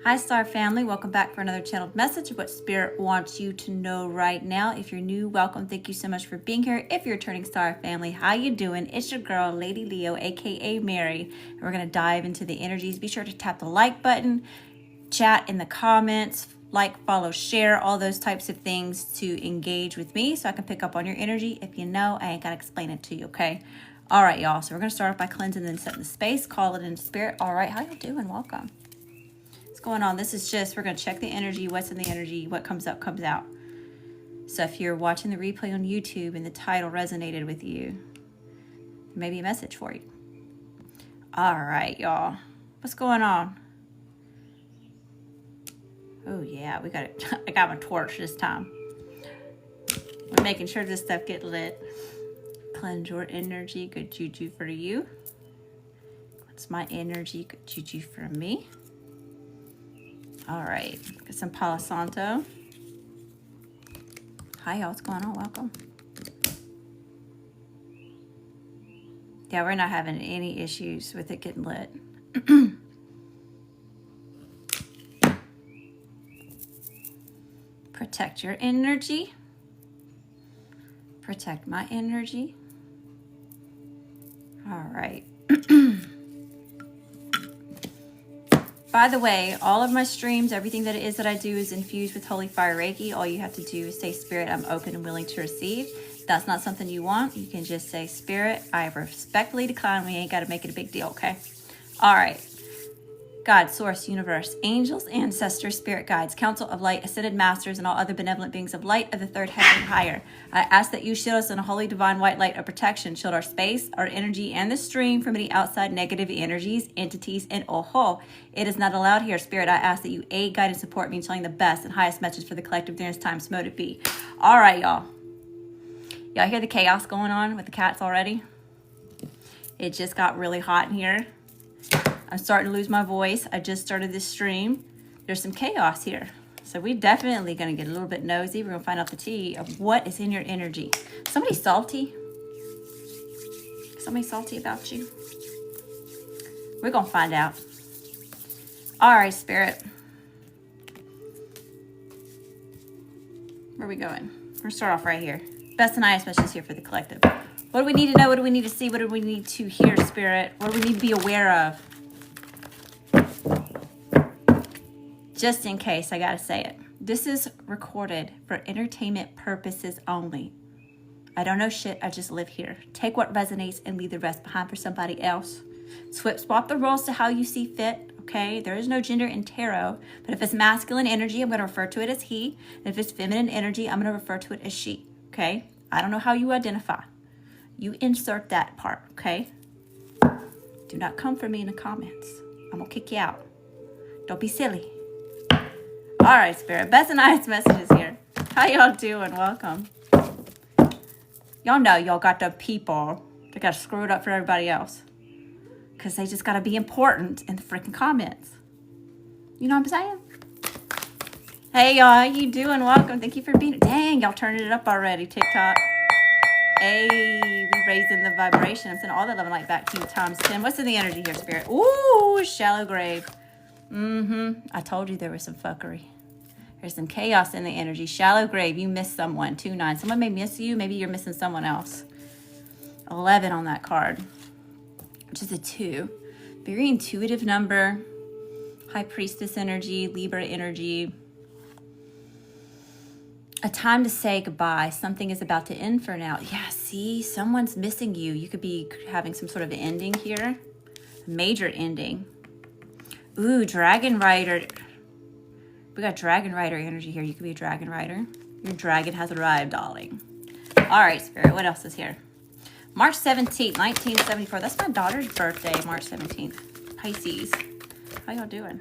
Hi Star family, welcome back for another channeled message of what Spirit wants you to know right now. If you're new, welcome. Thank you so much for being here. If you're returning Star family, how you doing? It's your girl, Lady Leo, aka Mary. And we're going to dive into the energies. Be sure to tap the like button, chat in the comments, like, follow, share, all those types of things to engage with me so I can pick up on your energy. If you know, I ain't got to explain it to you, okay? All right, y'all. So we're going to start off by cleansing and setting the space, call it into spirit. All right, how y'all doing? Welcome. Going on, this is just, we're going to check the energy, what's in the energy, what comes up comes out. So if you're watching the replay on YouTube and the title resonated with you, maybe a message for you. All right, y'all, what's going on? Oh yeah, we got it. I got my torch this time. We're making sure this stuff get lit. Cleanse your energy, good juju for you. What's my energy, good juju for me? All right, get some Palo Santo. Hi, y'all, what's going on? Welcome. Yeah, we're not having any issues with it getting lit. Protect your energy. Protect my energy. All right. By the way, all of my streams, everything that it is that I do is infused with Holy Fire Reiki. All you have to do is say, Spirit, I'm open and willing to receive. If that's not something you want, you can just say, Spirit, I respectfully decline. We ain't got to make it a big deal, okay? All right. God, Source, Universe, Angels, Ancestors, Spirit Guides, Council of Light, Ascended Masters, and all other benevolent beings of light of the third heaven and higher. I ask that you shield us in a holy divine white light of protection. Shield our space, our energy, and the stream from any outside negative energies, entities, and it is not allowed here. Spirit, I ask that you aid, guide, and support me in telling the best and highest message for the collective during this time. So mote it be. All right, y'all. Y'all hear the chaos going on with the cats already? It just got really hot in here. I'm starting to lose my voice. I just started this stream. There's some chaos here. So we definitely going to get a little bit nosy. We're going to find out the tea of what is in your energy. Somebody salty? Somebody salty about you? We're going to find out. All right, Spirit. Where are we going? We're going to start off right here. Best and highest messages here for the collective. What do we need to know? What do we need to see? What do we need to hear, Spirit? What do we need to be aware of? Just in case, I gotta say it. This is recorded for entertainment purposes only. I don't know shit, I just live here. Take what resonates and leave the rest behind for somebody else. Swap the roles to how you see fit, okay? There is no gender in tarot, but if it's masculine energy, I'm gonna refer to it as he. And if it's feminine energy, I'm gonna refer to it as she, okay? I don't know how you identify. You insert that part, okay? Do not come for me in the comments. I'm gonna kick you out. Don't be silly. All right, Spirit. Best and highest messages here. How y'all doing? Welcome. Y'all know y'all got the people that got screwed up for everybody else. Because they just got to be important in the freaking comments. You know what I'm saying? Hey, y'all. How you doing? Welcome. Thank you for being... Dang, y'all turning it up already. TikTok. Hey, we raising the vibration. I'm sending all that love and light back to you times 10. What's in the energy here, Spirit? Ooh, shallow grave. I told you there was some fuckery. There's some chaos in the energy. Shallow grave. You missed someone. 2-9. Someone may miss you. Maybe you're missing someone else. 11 on that card, which is a 2. Very intuitive number. High Priestess energy. Libra energy. A time to say goodbye. Something is about to end for now. Yeah, see? Someone's missing you. You could be having some sort of ending here. A major ending. Ooh, Dragon Rider. We got Dragon Rider energy here. You could be a Dragon Rider. Your dragon has arrived, darling. All right, Spirit. What else is here? March 17th, 1974. That's my daughter's birthday, March 17th. Pisces. How y'all doing?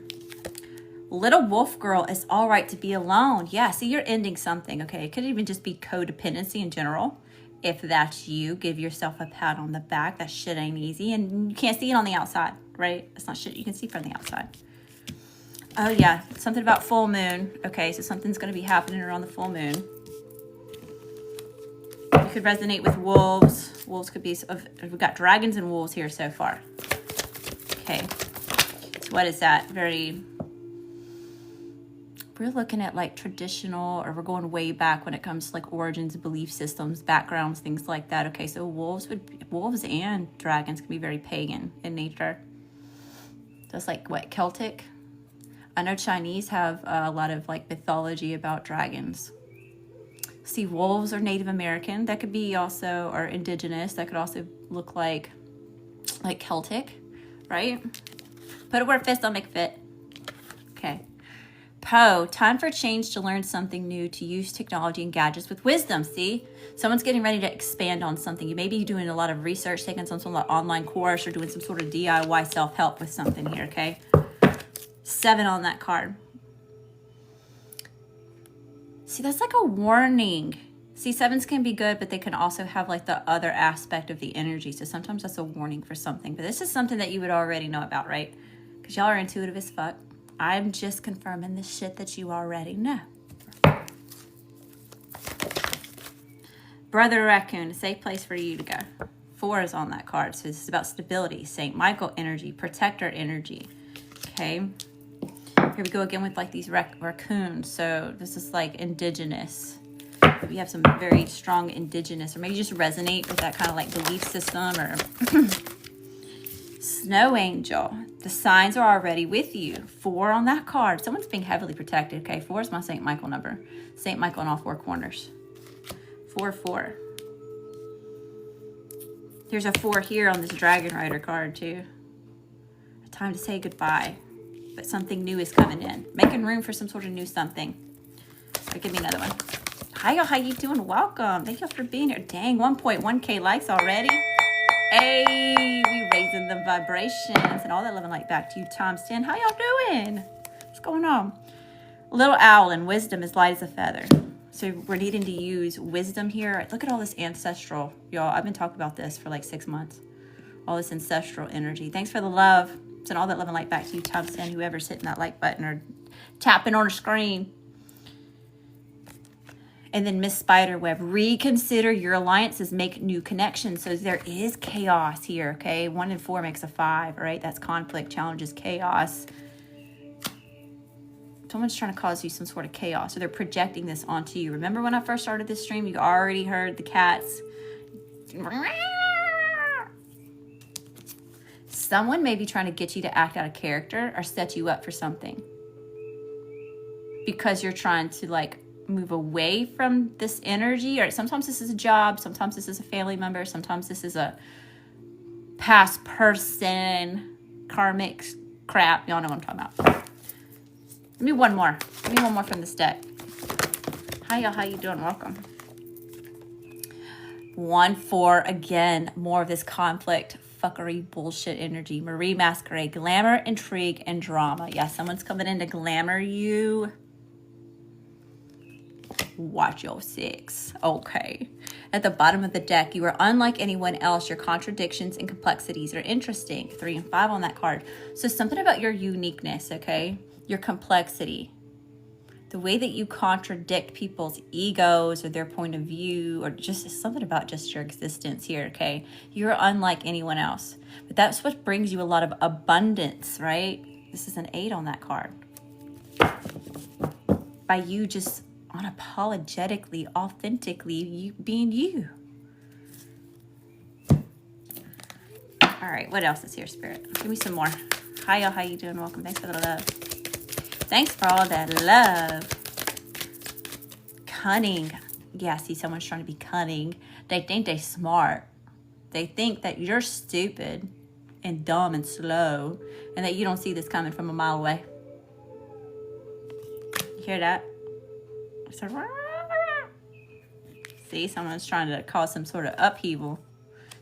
Little wolf girl, it's all right to be alone. Yeah, see, you're ending something, okay? It could even just be codependency in general. If that's you, give yourself a pat on the back. That shit ain't easy. And you can't see it on the outside, right? It's not shit you can see from the outside. Oh, yeah. Something about full moon. Okay, so something's going to be happening around the full moon. You could resonate with wolves. Wolves could be... We've got dragons and wolves here so far. Okay. So what is that? Very we're looking at like traditional, or we're going way back when it comes to like origins, belief systems, backgrounds, things like that. Okay, so wolves and dragons can be very pagan in nature. Just like what, Celtic? I know Chinese have a lot of like mythology about dragons. See, wolves are Native American. That could be also, or indigenous. That could also look like Celtic, right? Put it where it fits, don't make it fit. Okay. Poe, time for change, to learn something new, to use technology and gadgets with wisdom. See, someone's getting ready to expand on something. You may be doing a lot of research, taking some sort of online course, or doing some sort of DIY self-help with something here, okay? 7 on that card. See, that's like a warning. See, 7s can be good, but they can also have like the other aspect of the energy. So sometimes that's a warning for something. But this is something that you would already know about, right? Because y'all are intuitive as fuck. I'm just confirming the shit that you already know. Brother Raccoon, a safe place for you to go. 4 is on that card. So this is about stability, St. Michael energy, protector energy. Okay. Here we go again with like these raccoons. So this is like indigenous. Maybe you have some very strong indigenous, or maybe you just resonate with that kind of like belief system, or Snow Angel. The signs are already with you. 4 on that card. Someone's being heavily protected. Okay, 4 is my St. Michael number. St. Michael in all 4 corners. 4, 4. There's a 4 here on this Dragon Rider card too. A time to say goodbye. But something new is coming in. Making room for some sort of new something. Or give me another one. Hi, y'all. How you doing? Welcome. Thank y'all for being here. Dang, 1.1K likes already. Hey, we raising the vibrations, and all that love and light back to you times 10. How y'all doing? What's going on? Little owl and wisdom is light as a feather. So we're needing to use wisdom here. Look at all this ancestral. Y'all, I've been talking about this for like 6 months. All this ancestral energy. Thanks for the love. Send all that love and light back to you times 10. Whoever's hitting that like button or tapping on a screen. And then Miss Spiderweb, reconsider your alliances, make new connections. So there is chaos here, okay? 1 and 4 makes a 5, right? That's conflict, challenges, chaos. Someone's trying to cause you some sort of chaos, or they're projecting this onto you. Remember when I first started this stream, you already heard the cats. Someone may be trying to get you to act out of character or set you up for something. Because you're trying to like move away from this energy, or sometimes this is a job, sometimes this is a family member, sometimes this is a past person, karmic crap. Y'all know what I'm talking about. Give me one more. Give me one more from this deck. Hi, y'all. How you doing? Welcome. 1, 4 again. More of this conflict, fuckery, bullshit energy. Marie Masquerade, glamour, intrigue, and drama. Yeah, someone's coming in to glamour you. Watch your 6. Okay. At the bottom of the deck, you are unlike anyone else. Your contradictions and complexities are interesting. 3 and 5 on that card. So something about your uniqueness, okay? Your complexity. The way that you contradict people's egos or their point of view, or just something about just your existence here, okay? You're unlike anyone else. But that's what brings you a lot of abundance, right? This is an 8 on that card. By you just unapologetically, authentically, you being you. All right, what else is here, Spirit? Give me some more. Hi, y'all. How you doing? Welcome. Thanks for the love. Thanks for all that love. Cunning. Yeah, see, someone's trying to be cunning. They think they're smart. They think that you're stupid and dumb and slow, and that you don't see this coming from a mile away. You hear that? See, someone's trying to cause some sort of upheaval.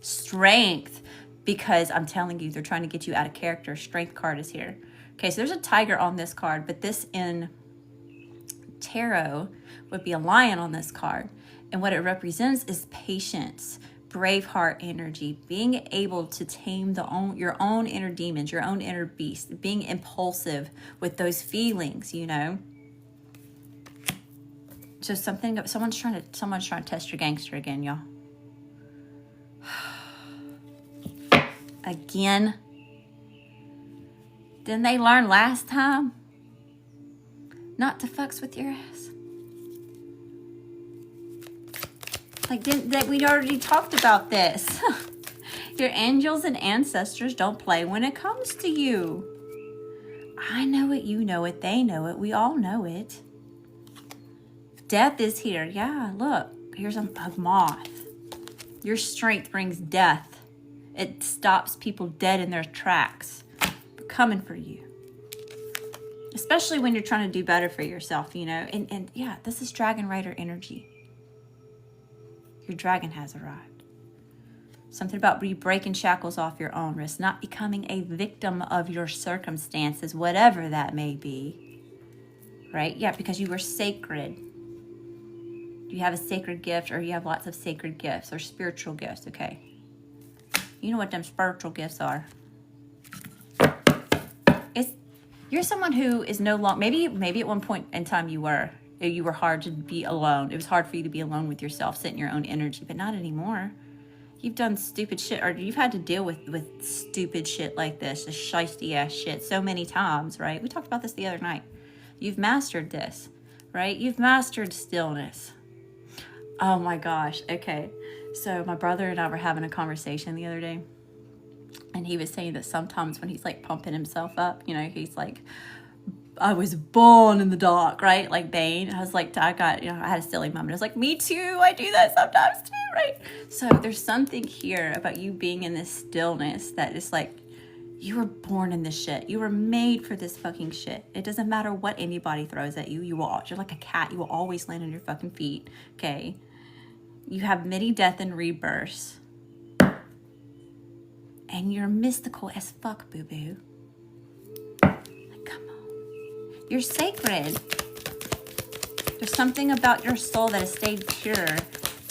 Strength, because I'm telling you, they're trying to get you out of character. Strength card is here. Okay, so there's a tiger on this card, but this in tarot would be a lion on this card. And what it represents is patience, Braveheart energy, being able to tame your own inner demons, your own inner beast, being impulsive with those feelings, you know. So someone's trying to test your gangster again, y'all. Again. Didn't they learn last time? not to fucks with your ass. Like, didn't that we already talked about this? Your angels and ancestors don't play when it comes to you. I know it, you know it, they know it, we all know it. Death is here. Yeah, look, here's a moth. Your strength brings death. It stops people dead in their tracks. We're coming for you. Especially when you're trying to do better for yourself, you know. And yeah, this is Dragon Rider energy. Your dragon has arrived. Something about you breaking shackles off your own wrist, not becoming a victim of your circumstances, whatever that may be. Right? Yeah, because you were sacred. You have a sacred gift, or you have lots of sacred gifts or spiritual gifts, okay? You know what them spiritual gifts are. You're someone who is no longer, maybe at one point in time you were hard to be alone. It was hard for you to be alone with yourself, sit in your own energy, but not anymore. You've done stupid shit, or you've had to deal with stupid shit like this shiesty ass shit so many times, right? We talked about this the other night. You've mastered this, right? You've mastered stillness. Oh my gosh. Okay. So my brother and I were having a conversation the other day, and he was saying that sometimes when he's like pumping himself up, you know, he's like, I was born in the dark, right? Like Bane. I was like, I had a silly moment. I was like, me too. I do that sometimes too, right? So there's something here about you being in this stillness that is like, you were born in this shit. You were made for this fucking shit. It doesn't matter what anybody throws at you. You're like a cat. You will always land on your fucking feet, okay? You have many death and rebirths. And you're mystical as fuck, boo-boo. Like, come on. You're sacred. There's something about your soul that has stayed pure,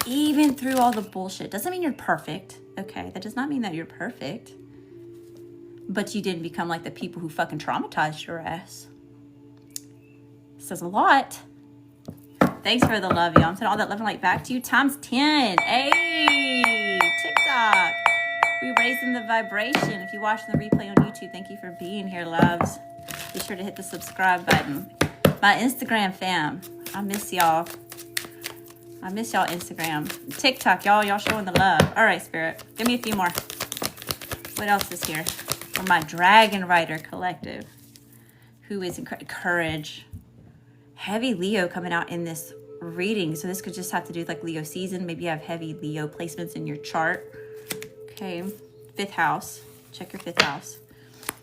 even through all the bullshit. Doesn't mean you're perfect, okay? That does not mean that you're perfect. But you didn't become like the people who fucking traumatized your ass. Says a lot. Thanks for the love, y'all. I'm sending all that love and light back to you times 10. Hey, TikTok. We raising the vibration. If you watch the replay on YouTube, thank you for being here, loves. Be sure to hit the subscribe button. My Instagram fam, I miss y'all. I miss y'all Instagram. TikTok, y'all showing the love. All right, Spirit. Give me a few more. What else is here? For my Dragon Rider collective, who is courage. Heavy Leo coming out in this reading. So this could just have to do with like Leo season. Maybe you have heavy Leo placements in your chart. Okay, 5th house. Check your 5th house.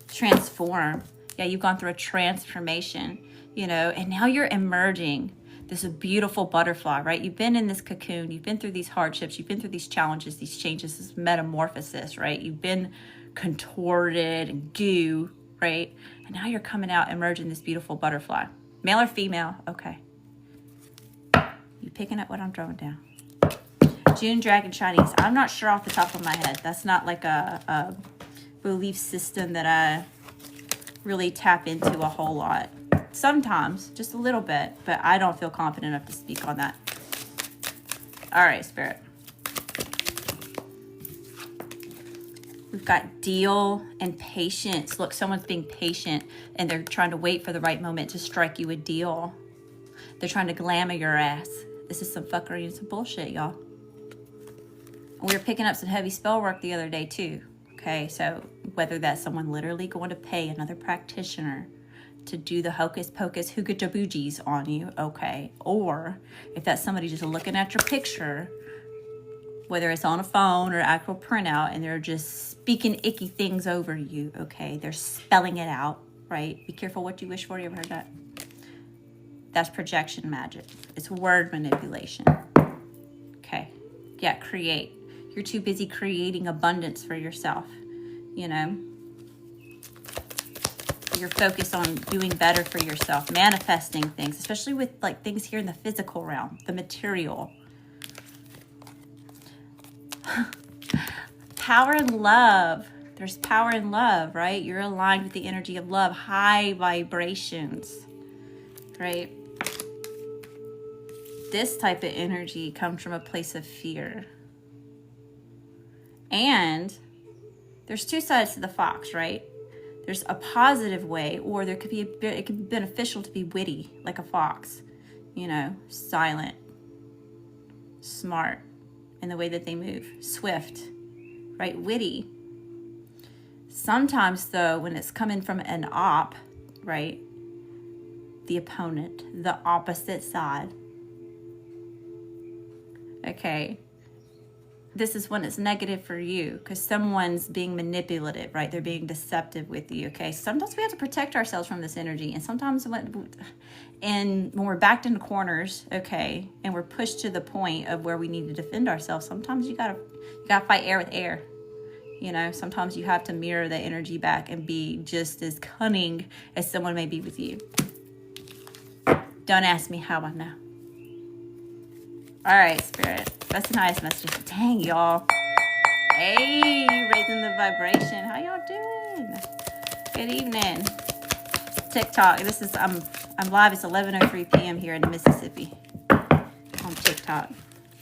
Transform. Yeah, you've gone through a transformation, you know, and now you're emerging. This is a beautiful butterfly, right? You've been in this cocoon. You've been through these hardships. You've been through these challenges, these changes, this metamorphosis, right? You've been contorted and goo, right? And now you're coming out, emerging this beautiful butterfly. Male or female? Okay. You picking up what I'm throwing down? June Dragon Chinese. I'm not sure off the top of my head. That's not like a belief system that I really tap into a whole lot. Sometimes, just a little bit, but I don't feel confident enough to speak on that. All right, Spirit. We've got deal and patience. Look, someone's being patient and they're trying to wait for the right moment to strike you a deal. They're trying to glamour your ass. This is some fuckery and some bullshit, y'all. And we were picking up some heavy spell work the other day too. Okay, so whether that's someone literally going to pay another practitioner to do the hocus pocus hooga jaboogies on you, okay, or if that's somebody just looking at your picture, whether it's on a phone or actual printout, and they're just speaking icky things over you, okay, they're spelling it out, right? Be careful what you wish for. You ever heard that? That's projection magic. It's word manipulation. Okay, yeah, create. You're too busy creating abundance for yourself, you know? You're focused on doing better for yourself, manifesting things, especially with like things here in the physical realm, the material. Power and love. There's power in love, right? You're aligned with the energy of love, high vibrations, right? This type of energy comes from a place of fear. And there's two sides to the fox, right? There's a positive way, or there could be it could be beneficial to be witty, like a fox, you know, silent, smart in the way that they move, swift, right? Witty. Sometimes, though, when it's coming from an op, right, the opponent, the opposite side, okay, this is when it's negative for you because someone's being manipulative, right? They're being deceptive with you, okay? Sometimes we have to protect ourselves from this energy, and sometimes when we're backed into corners, okay, and we're pushed to the point of where we need to defend ourselves, sometimes you gotta fight air with air. You know, sometimes you have to mirror the energy back and be just as cunning as someone may be with you. Don't ask me how I know. All right, Spirit. That's the nice message. Dang, y'all. Hey, raising the vibration. How y'all doing? Good evening. TikTok. This is I'm live. It's 11:03 p.m. here in Mississippi on TikTok.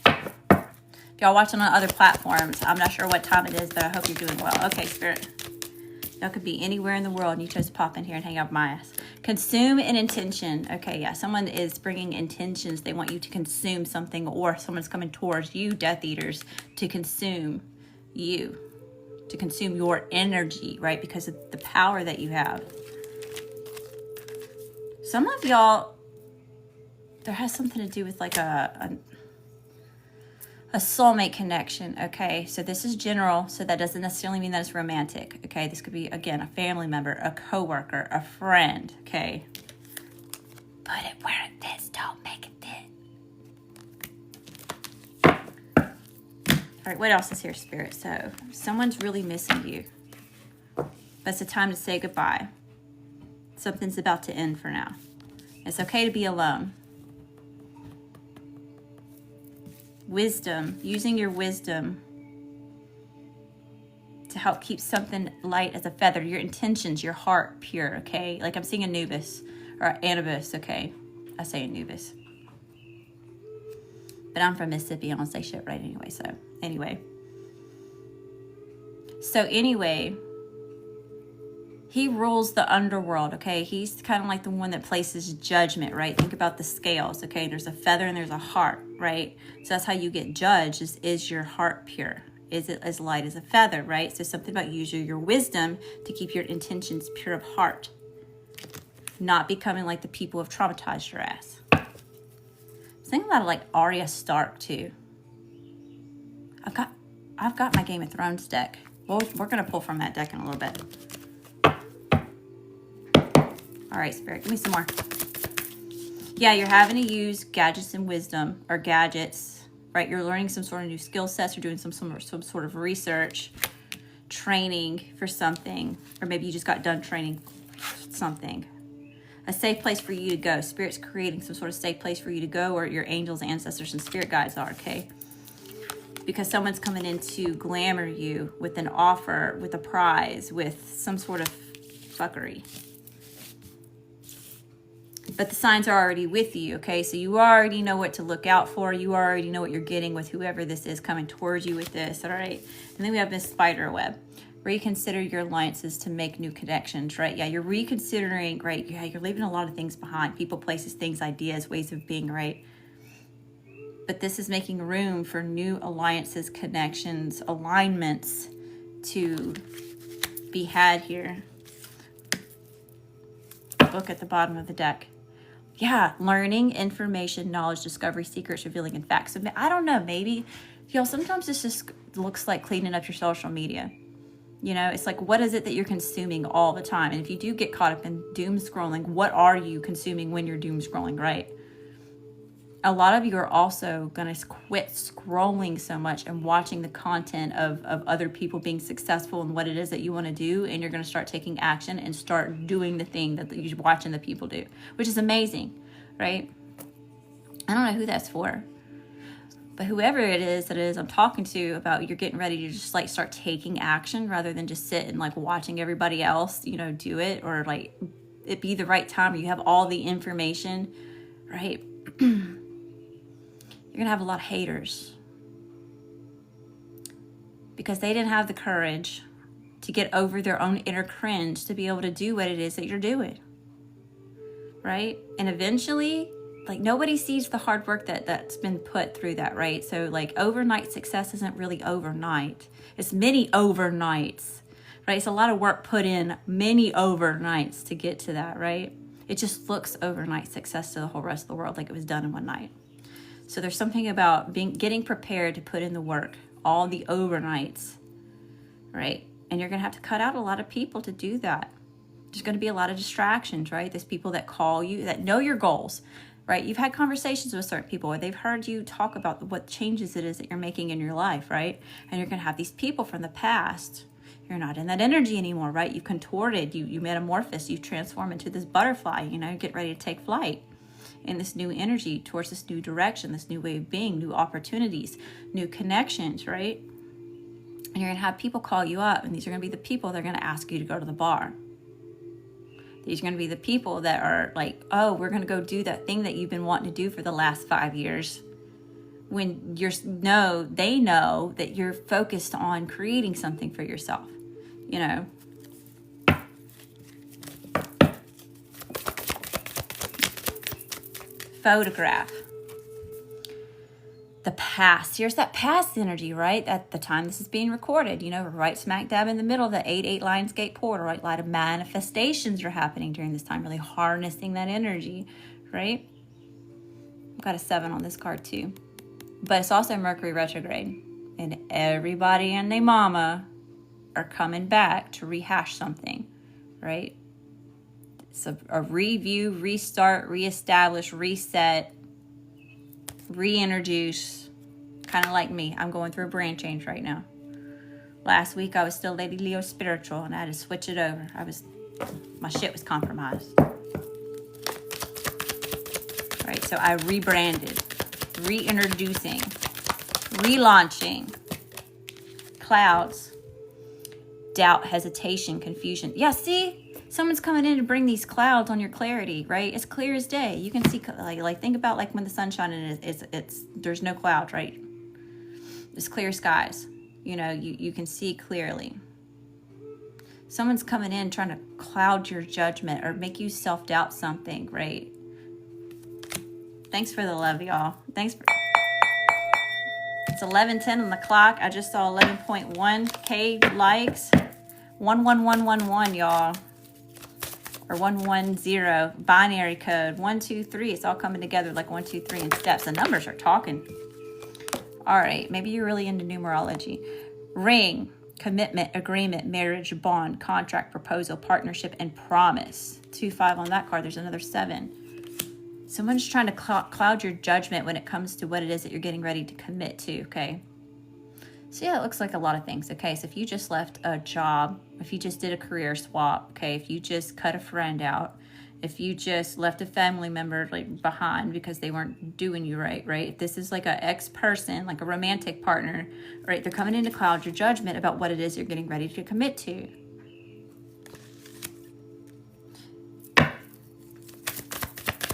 If y'all watching on other platforms, I'm not sure what time it is, but I hope you're doing well. Okay, Spirit. Y'all could be anywhere in the world and you chose to pop in here and hang out with my ass. Consume an intention. Okay, yeah, someone is bringing intentions. They want you to consume something, or someone's coming towards you, Death Eaters, to consume you, to consume your energy, right? Because of the power that you have. Some of y'all, there has something to do with like a soulmate connection, okay? So this is general, so that doesn't necessarily mean that it's romantic, okay? This could be, again, a family member, a coworker, a friend, okay? Put it where it fits, don't make it fit. All right, what else is here, Spirit? So someone's really missing you. But it's a time to say goodbye. Something's about to end for now. It's okay to be alone. Wisdom, using your wisdom to help keep something light as a feather. Your intentions, your heart pure, okay? Like I'm seeing Anubis or Anubis, okay? I say Anubis. But I'm from Mississippi. I don't say shit right anyway, so anyway. He rules the underworld, okay? He's kind of like the one that places judgment, right? Think about the scales, okay? There's a feather and there's a heart, right? So that's how you get judged, is your heart pure? Is it as light as a feather, right? So something about using your wisdom to keep your intentions pure of heart. Not becoming like the people who have traumatized your ass. Think about it like Arya Stark, too. I've got my Game of Thrones deck. Well, we're going to pull from that deck in a little bit. All right, Spirit, give me some more. Yeah, you're having to use gadgets and wisdom, or gadgets, right? You're learning some sort of new skill sets. You're doing some sort of research, training for something, or maybe you just got done training something. A safe place for you to go. Spirit's creating some sort of safe place for you to go, or your angels, ancestors, and spirit guides are, okay? Because someone's coming in to glamour you with an offer, with a prize, with some sort of fuckery. But the signs are already with you, okay? So you already know what to look out for. You already know what you're getting with whoever this is coming towards you with this, all right? And then we have this spider web. Reconsider your alliances to make new connections, right? Yeah, you're reconsidering, right? Yeah, you're leaving a lot of things behind. People, places, things, ideas, ways of being, right? But this is making room for new alliances, connections, alignments to be had here. Book at the bottom of the deck. Yeah, learning, information, knowledge, discovery, secrets, revealing, and facts. So I don't know, maybe, y'all, sometimes this just looks like cleaning up your social media. You know, it's like, what is it that you're consuming all the time? And if you do get caught up in doom scrolling, what are you consuming when you're doom scrolling, right? A lot of you are also going to quit scrolling so much and watching the content of other people being successful in what it is that you want to do. And you're going to start taking action and start doing the thing that you're watching the people do, which is amazing, right? I don't know who that's for, but whoever it is I'm talking to about, you're getting ready to just like start taking action rather than just sit and like watching everybody else, you know, do it, or like it be the right time, or you have all the information, right? You're going to have a lot of haters because they didn't have the courage to get over their own inner cringe to be able to do what it is that you're doing, right? And eventually, like, nobody sees the hard work that's been put through that, right? So like overnight success isn't really overnight. It's many overnights, right? It's a lot of work put in many overnights to get to that, right? It just looks overnight success to the whole rest of the world, like it was done in one night. So there's something about getting prepared to put in the work, all the overnights, right? And you're going to have to cut out a lot of people to do that. There's going to be a lot of distractions, right? There's people that call you, that know your goals, right? You've had conversations with certain people, or they've heard you talk about what changes it is that you're making in your life, right? And you're going to have these people from the past. You're not in that energy anymore, right? You contorted, you metamorphosed, you transform into this butterfly, you know, get ready to take flight in this new energy towards this new direction, this new way of being, new opportunities, new connections, right? And you're going to have people call you up, and these are going to be the people that are going to ask you to go to the bar. These are going to be the people that are like, oh, we're going to go do that thing that you've been wanting to do for the last 5 years. When they know that you're focused on creating something for yourself, you know. Photograph. The past. Here's that past energy, right? At the time this is being recorded, you know, right smack dab in the middle of the 8-8 Lionsgate portal, right? A lot of manifestations are happening during this time, really harnessing that energy, right? I've got a 7 on this card too. But it's also Mercury retrograde. And everybody and their mama are coming back to rehash something, right? It's a review, restart, reestablish, reset, reintroduce. Kind of like me. I'm going through a brand change right now. Last week I was still Lady Leo spiritual, and I had to switch it over. My shit was compromised. Right, so I rebranded, reintroducing, relaunching. Clouds, doubt, hesitation, confusion. Yeah, see? Someone's coming in to bring these clouds on your clarity, right? It's clear as day. You can see, like think about like when the sun's shining and it's there's no clouds, right? It's clear skies. You know, you can see clearly. Someone's coming in trying to cloud your judgment or make you self-doubt something, right? Thanks for the love, y'all. Thanks for... It's 11:10 on the clock. I just saw 11.1K likes. 11111, y'all. Or 110, binary code. 1, 2, 3. It's all coming together like 1, 2, 3 in steps. The numbers are talking. All right, maybe you're really into numerology. Ring, commitment, agreement, marriage, bond, contract, proposal, partnership, and promise. 2, 5 on that card. There's another 7. Someone's trying to cloud your judgment when it comes to what it is that you're getting ready to commit to, okay? So yeah, it looks like a lot of things, okay? So if you just left a job, if you just did a career swap, okay? If you just cut a friend out, if you just left a family member like behind because they weren't doing you right, right? If this is like an ex-person, like a romantic partner, right? They're coming in to cloud your judgment about what it is you're getting ready to commit to.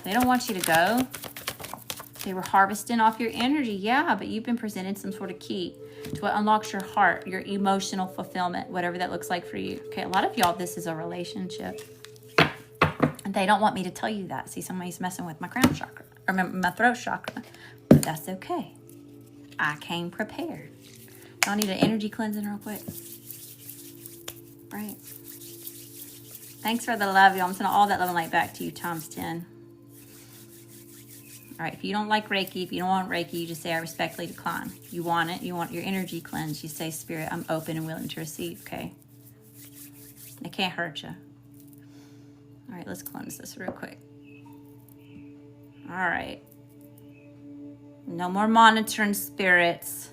They don't want you to go. They were harvesting off your energy. Yeah, but you've been presented some sort of key to what unlocks your heart, your emotional fulfillment, whatever that looks like for you. Okay, a lot of y'all, this is a relationship. And they don't want me to tell you that. See, somebody's messing with my crown chakra, or my throat chakra. But that's okay. I came prepared. Y'all need an energy cleansing real quick. Right. Thanks for the love, y'all. I'm sending all that love and light back to you, times 10. All right, if you don't like Reiki, if you don't want Reiki, you just say, I respectfully decline. You want it, you want your energy cleansed. You say, Spirit, I'm open and willing to receive, okay? It can't hurt you. All right, let's cleanse this real quick. All right. No more monitoring spirits.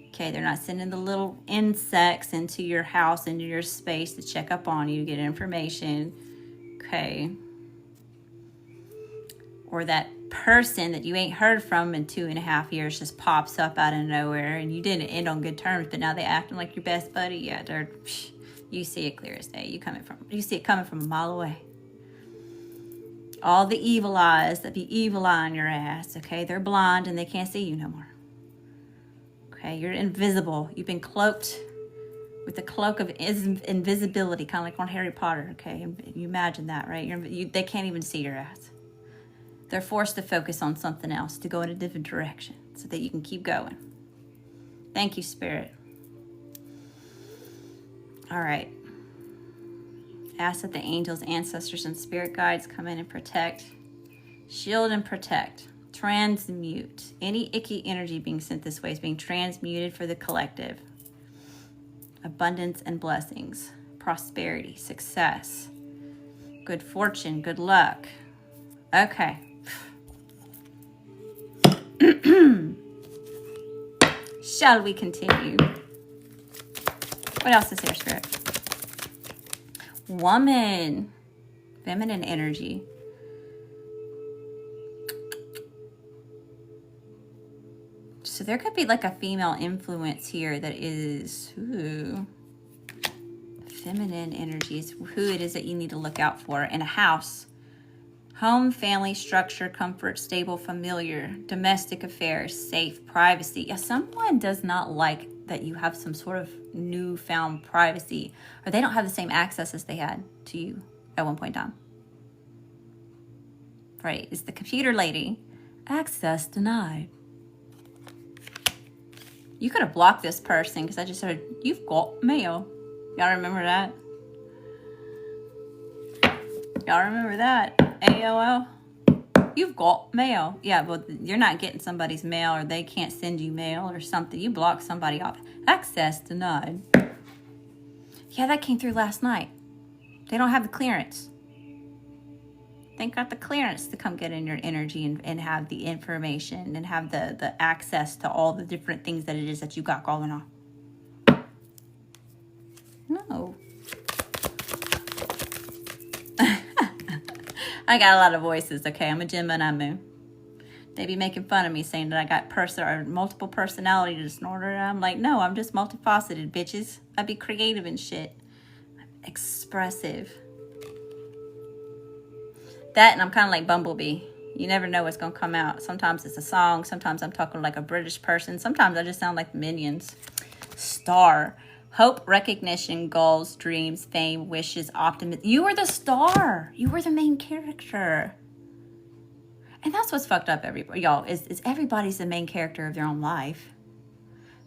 Okay, they're not sending the little insects into your house, into your space to check up on you, to get information. Okay. Or that person that you ain't heard from in 2.5 years just pops up out of nowhere, and you didn't end on good terms, but now they acting like your best buddy. Yeah, you see it clear as day. You see it coming from a mile away. All the evil eyes that be evil eyeing your ass, okay? They're blind and they can't see you no more. Okay, you're invisible. You've been cloaked with the cloak of invisibility, kind of like on Harry Potter, okay? You imagine that, right? They can't even see your ass. They're forced to focus on something else, to go in a different direction, so that you can keep going. Thank you, Spirit. All right. Ask that the angels, ancestors, and spirit guides come in and protect, shield and protect, transmute. Any icky energy being sent this way is being transmuted for the collective. Abundance and blessings, prosperity, success, good fortune, good luck. Okay. Shall we continue? What else is here, Spirit? Woman, feminine energy. So there could be like a female influence here that is feminine energies, who it is that you need to look out for in a house. Home, family, structure, comfort, stable, familiar, domestic affairs, safe, privacy. Yeah, someone does not like that you have some sort of newfound privacy, or they don't have the same access as they had to you at one point in time. Right, it's the computer lady. Access denied. You could have blocked this person because I just heard, you've got mail. Y'all remember that? Y'all remember that? AOL? You've got mail. Yeah, well, you're not getting somebody's mail, or they can't send you mail or something. You block somebody off. Access denied. Yeah, that came through last night. They don't have the clearance. They got the clearance to come get in your energy and have the information and have the access to all the different things that it is that you got going on. No. I got a lot of voices, okay? I'm a Gemini moon. They be making fun of me saying that I got multiple personality disorder. And I'm like, no, I'm just multifaceted, bitches. I be creative and shit. I'm expressive. That, and I'm kind of like Bumblebee. You never know what's going to come out. Sometimes it's a song. Sometimes I'm talking like a British person. Sometimes I just sound like the Minions. Star. Hope, recognition, goals, dreams, fame, wishes, optimism. You are the star. You are the main character. And that's what's fucked up, everybody, y'all, is everybody's the main character of their own life.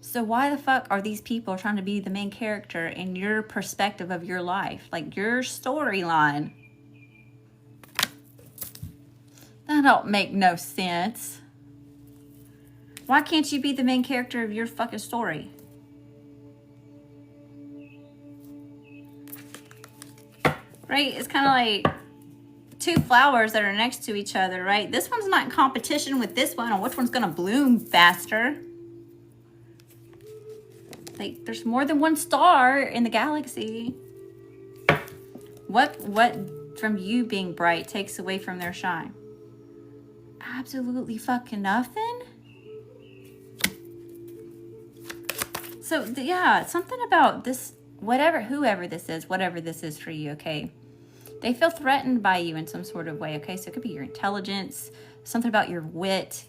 So why the fuck are these people trying to be the main character in your perspective of your life? Like your storyline. That don't make no sense. Why can't you be the main character of your fucking story? Right? It's kind of like two flowers that are next to each other, right? This one's not in competition with this one on which one's going to bloom faster. Like, there's more than one star in the galaxy. What from you being bright takes away from their shine? Absolutely fucking nothing. So, yeah, something about this, whoever this is for you, okay? They feel threatened by you in some sort of way, okay? So it could be your intelligence, something about your wit.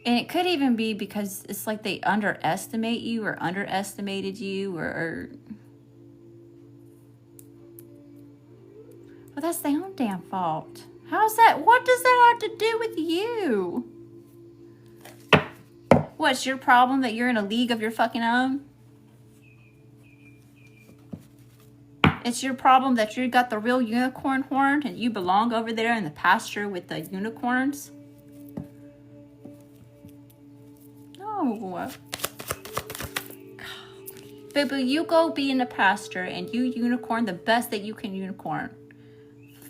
And it could even be because it's like they underestimate you or underestimated you or well, that's their own damn fault. How's that? What does that have to do with you? What's your problem that you're in a league of your fucking own? It's your problem that you got the real unicorn horn and you belong over there in the pasture with the unicorns? No. Boo-boo, you go be in the pasture and you unicorn the best that you can unicorn.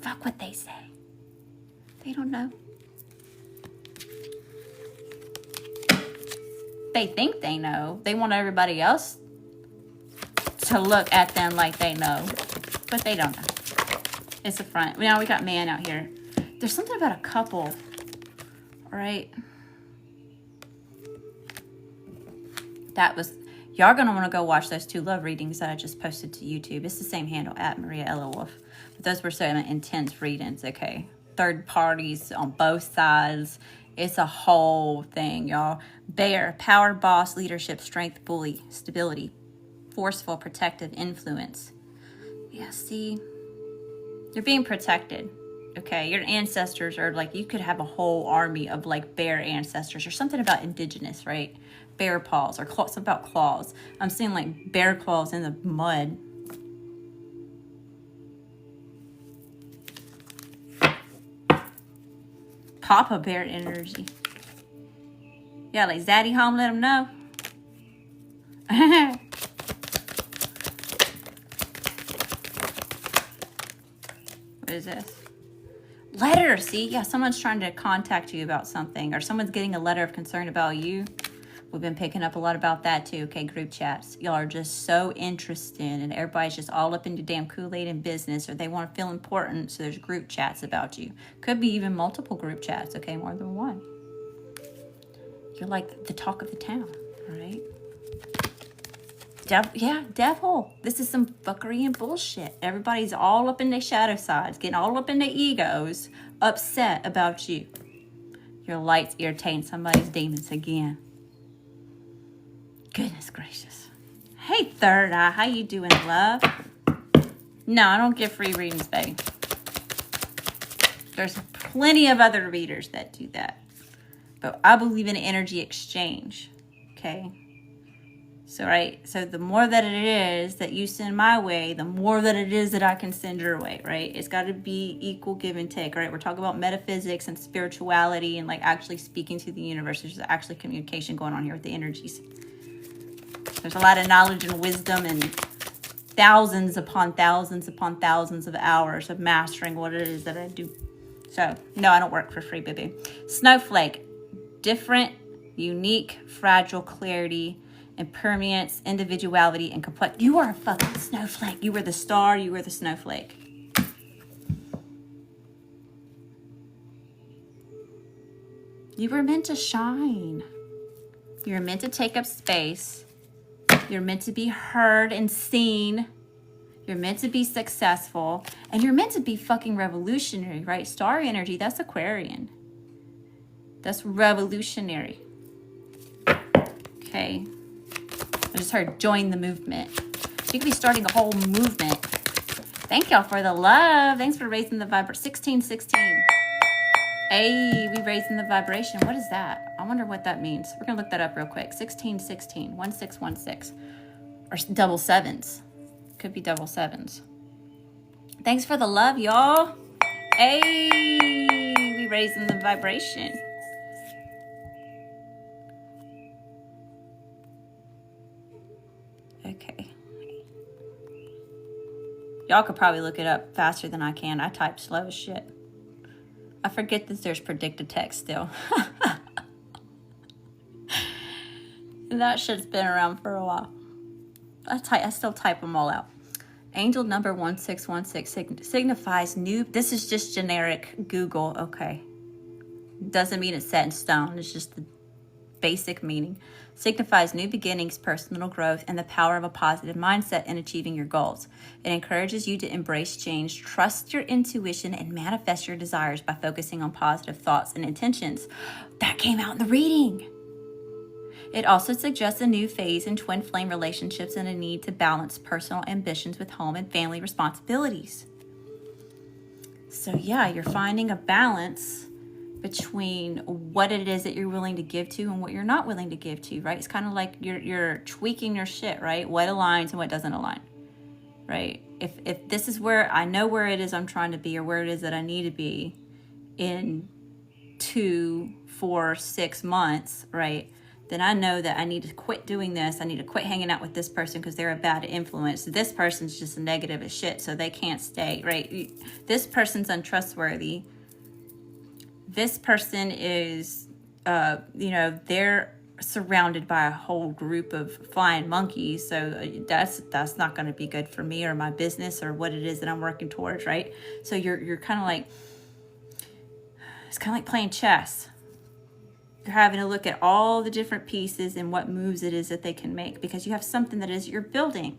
Fuck what they say. They don't know. They think they know. They want everybody else to look at them like they know, but they don't know. It's a front. Now we got man out here. There's something about a couple, all right? That was, y'all gonna want to go watch those 2 love readings that I just posted to YouTube. It's the same handle, at Maria Ella Wolfe. But those were some intense readings, okay? Third parties on both sides. It's a whole thing, y'all. Bear, power, boss, leadership, strength, bully, stability, forceful, protective, influence. Yeah, see, you're being protected. Okay, your ancestors are like, you could have a whole army of like bear ancestors or something about indigenous, right? Bear paws or something about claws. I'm seeing like bear claws in the mud. Papa bear energy. Yeah, like Zaddy home, let him know. What is this? Letter, see? Yeah, someone's trying to contact you about something, or someone's getting a letter of concern about you. We've been picking up a lot about that too, okay? Group chats. Y'all are just so interested, and everybody's just all up in your damn Kool-Aid and business, or they want to feel important, so there's group chats about you. Could be even multiple group chats, okay? More than one. You're like the talk of the town, right? Devil. This is some fuckery and bullshit. Everybody's all up in their shadow sides, getting all up in their egos, upset about you. Your light's irritating somebody's demons again. Goodness gracious. Hey, third eye, how you doing, love? No, I don't give free readings, baby. There's plenty of other readers that do that. But I believe in energy exchange, okay? So, right, so the more that it is that you send my way, the more that it is that I can send your way, right? It's got to be equal give and take, right? We're talking about metaphysics and spirituality and like actually speaking to the universe. There's actually communication going on here with the energies. There's a lot of knowledge and wisdom and thousands upon thousands upon thousands of hours of mastering what it is that I do. So, no, I don't work for free, baby. Snowflake, different, unique, fragile clarity, impermanence, individuality, and complex. You are a fucking snowflake. You were the star. You were the snowflake. You were meant to shine. You're meant to take up space. You're meant to be heard and seen. You're meant to be successful. And you're meant to be fucking revolutionary, right? Star energy, that's Aquarian. That's revolutionary. Okay. I just heard join the movement. You could be starting a whole movement. Thank y'all for the love. Thanks for raising the vibration. 1616. Hey, we raising the vibration. What is that? I wonder what that means. We're going to look that up real quick. 1616. 1616. Or double sevens. Could be double sevens. Thanks for the love, y'all. Hey, we raising the vibration. Okay. Y'all could probably look it up faster than I can. I type slow as shit. I forget that there's predicted text still. And that shit's been around for a while. I still type them all out. Angel number 1616 signifies new. This is just generic Google. Okay. Doesn't mean it's set in stone. It's just the basic meaning. Signifies new beginnings, personal growth, and the power of a positive mindset in achieving your goals. It encourages you to embrace change, trust your intuition, and manifest your desires by focusing on positive thoughts and intentions. That came out in the reading. It also suggests a new phase in twin flame relationships and a need to balance personal ambitions with home and family responsibilities. So yeah, you're finding a balance between what it is that you're willing to give to and what you're not willing to give to, right? It's kind of like you're tweaking your shit, right? What aligns and what doesn't align, right? If this is where I know where it is I'm trying to be or where it is that I need to be in 2, 4, 6 months, right? Then I know that I need to quit doing this. I need to quit hanging out with this person because they're a bad influence. This person's just a negative as shit, so they can't stay, right? This person's untrustworthy. This person is, they're surrounded by a whole group of flying monkeys, so that's not going to be good for me or my business or what it is that I'm working towards, right? So you're kind of like, it's kind of like playing chess. You're having to look at all the different pieces and what moves it is that they can make because you have something that is you're building.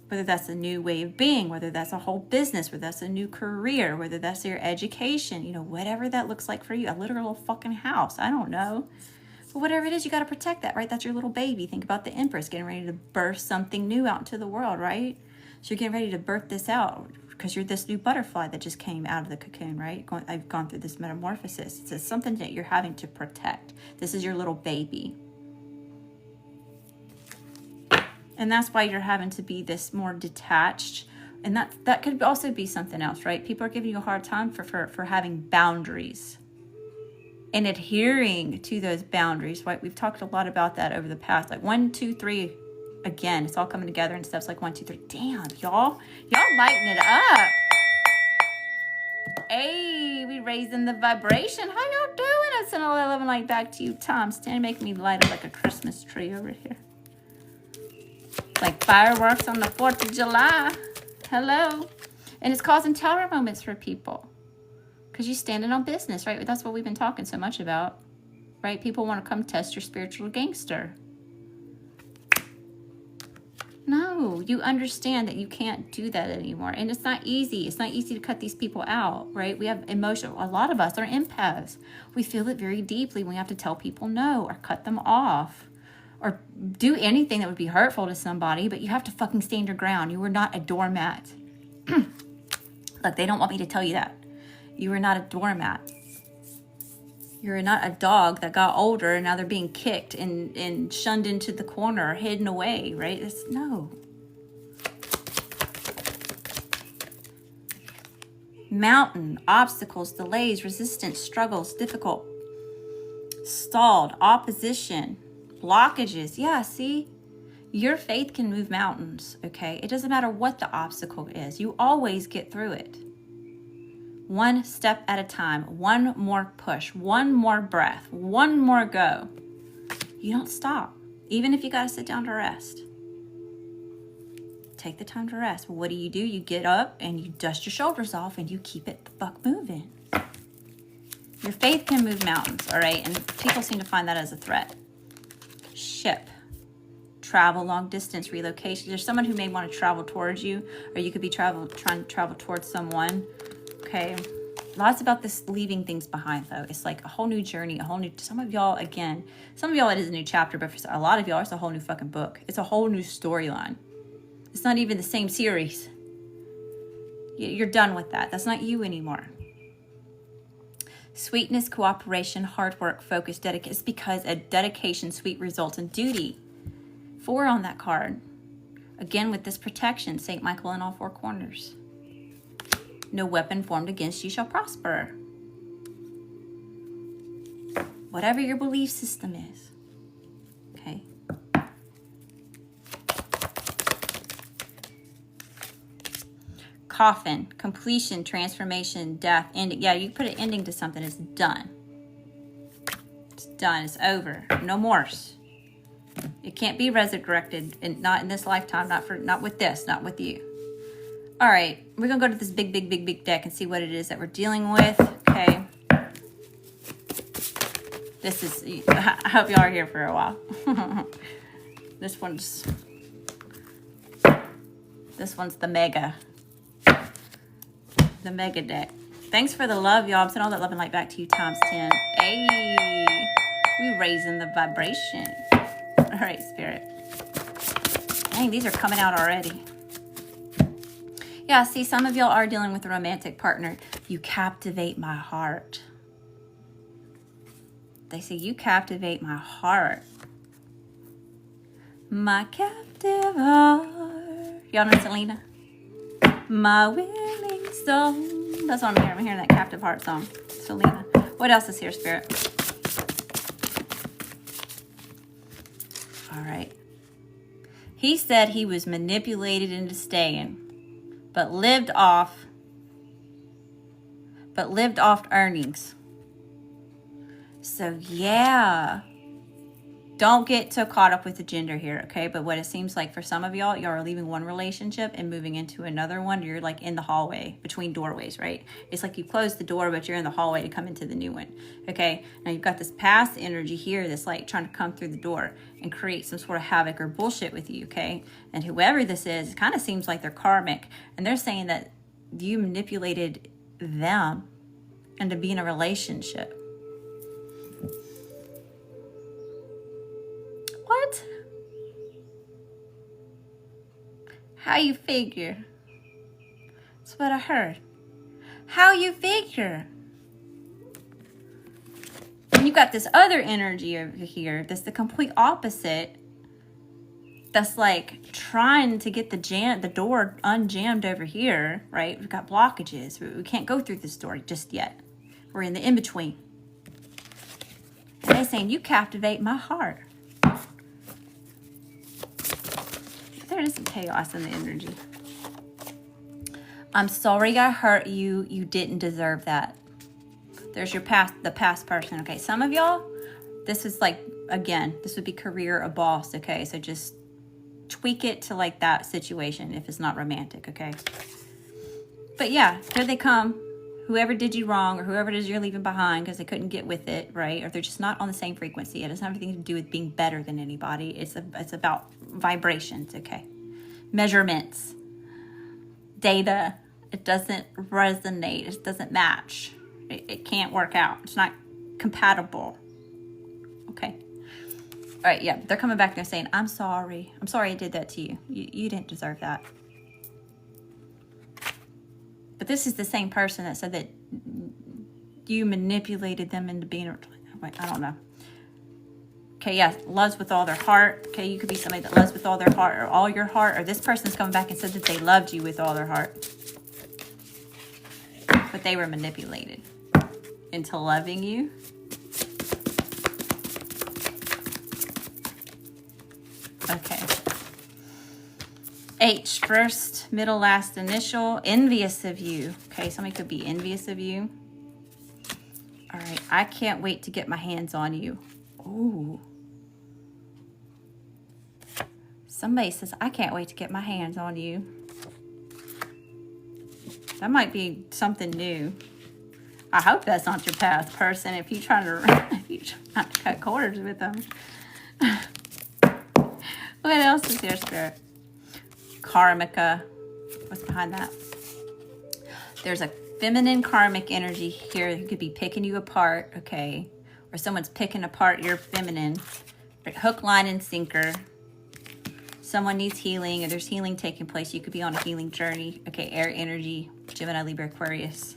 Whether that's a new way of being, whether that's a whole business, whether that's a new career, whether that's your education, you know, whatever that looks like for you, a literal fucking house, I don't know. But whatever it is, you got to protect that, right? That's your little baby. Think about the Empress getting ready to birth something new out into the world, right? So you're getting ready to birth this out because you're this new butterfly that just came out of the cocoon, right? I've gone through this metamorphosis. It's something that you're having to protect. This is your little baby. And that's why you're having to be this more detached. And that could also be something else, right? People are giving you a hard time for having boundaries and adhering to those boundaries, right? We've talked a lot about that over the past, like 1, 2, 3. Again, it's all coming together in steps like 1, 2, 3. Damn, y'all lighten it up. Hey, we raising the vibration. How y'all doing? I sent a love and light back to you, Tom. Stand making me light up like a Christmas tree over here. Like fireworks on the 4th of July. Hello. And it's causing tower moments for people. Because you're standing on business, right? That's what we've been talking so much about. Right? People want to come test your spiritual gangster. No, you understand that you can't do that anymore. And it's not easy. It's not easy to cut these people out, right? We have emotion. A lot of us are empaths. We feel it very deeply. We have to tell people no or cut them off. Or do anything that would be hurtful to somebody, but you have to fucking stand your ground. You are not a doormat. Look, they don't want me to tell you that. You are not a doormat. You're not a dog that got older and now they're being kicked and shunned into the corner or hidden away, right? No. Mountain, obstacles, delays, resistance, struggles, difficult, stalled, opposition, blockages. Yeah, see? Your faith can move mountains, okay? It doesn't matter what the obstacle is. You always get through it. One step at a time. One more push. One more breath. One more go. You don't stop. Even if you got to sit down to rest. Take the time to rest. What do? You get up and you dust your shoulders off and you keep it the fuck moving. Your faith can move mountains, all right? And people seem to find that as a threat. Ship, travel, long distance, relocation. There's someone who may want to travel towards you, or you could be trying to travel towards someone. Okay, lots about this leaving things behind though. It's like a whole new journey, some of y'all it is a new chapter, but for a lot of y'all it's a whole new fucking book. It's a whole new storyline. It's not even the same series. You're done with that. That's not you anymore. Sweetness, cooperation, hard work, focus, dedication. It's because a dedication, sweet results in duty. 4 on that card. Again, with this protection, St. Michael in all 4 corners. No weapon formed against you shall prosper. Whatever your belief system is. Okay. Coffin, completion, transformation, death, ending. Yeah, you put an ending to something. It's done. It's done. It's over. No more. It can't be resurrected, and not in this lifetime. Not with this. Not with you. All right, we're gonna go to this big deck and see what it is that we're dealing with. Okay. I hope y'all are here for a while. This one's the mega deck. Thanks for the love, y'all. I'm sending all that love and light back to you times 10. Hey, we raising the vibration. All right, Spirit. Dang, these are coming out already. Yeah, see, some of y'all are dealing with a romantic partner. You captivate my heart. They say, you captivate my heart. My captive heart. Y'all know Selena? My willing soul. That's what I'm hearing. I'm hearing that captive heart song. Selena. What else is here, Spirit? All right. He said he was manipulated into staying, but lived off earnings. So yeah, Don't get so caught up with the gender here, okay? But what it seems like for some of y'all are leaving one relationship and moving into another one. You're like in the hallway between doorways, right? It's like you close the door, but you're in the hallway to come into the new one, okay? Now you've got this past energy here that's like trying to come through the door and create some sort of havoc or bullshit with you, okay? And whoever this is, it kind of seems like they're karmic. And they're saying that you manipulated them into being in a relationship. What? How you figure? That's what I heard. How you figure? And you got this other energy over here that's the complete opposite. That's like trying to get the door unjammed over here, right? We've got blockages. We can't go through this door just yet. We're in the in-between. And they're saying, you captivate my heart. There is some chaos in the energy. I'm sorry I hurt you. You didn't deserve that. There's the past person. Okay, some of y'all, this is like, again, this would be career, a boss. Okay, so just tweak it to like that situation if it's not romantic. Okay. But yeah, here they come. Whoever did you wrong or whoever it is you're leaving behind because they couldn't get with it, right? Or they're just not on the same frequency. It doesn't have anything to do with being better than anybody. It's about vibrations, okay? Measurements, data. It doesn't resonate. It doesn't match. It can't work out. It's not compatible, okay? All right, yeah, they're coming back and they're saying, I'm sorry. I'm sorry I did that to you. You didn't deserve that. But this is the same person that said that you manipulated them into being, wait, I don't know. Okay, yeah, loves with all their heart. Okay, you could be somebody that loves with all their heart or all your heart, or this person's coming back and said that they loved you with all their heart. But they were manipulated into loving you. Okay. H, first, middle, last, initial, envious of you. Okay, somebody could be envious of you. All right, I can't wait to get my hands on you. Ooh. Somebody says, I can't wait to get my hands on you. That might be something new. I hope that's not your past person if you're trying to cut corners with them. What else is here, Spirit? Karmika. What's behind that? There's a feminine karmic energy here who could be picking you apart, okay? Or someone's picking apart your feminine. Hook, line, and sinker. Someone needs healing, or there's healing taking place. You could be on a healing journey. Okay, air energy, Gemini, Libra, Aquarius.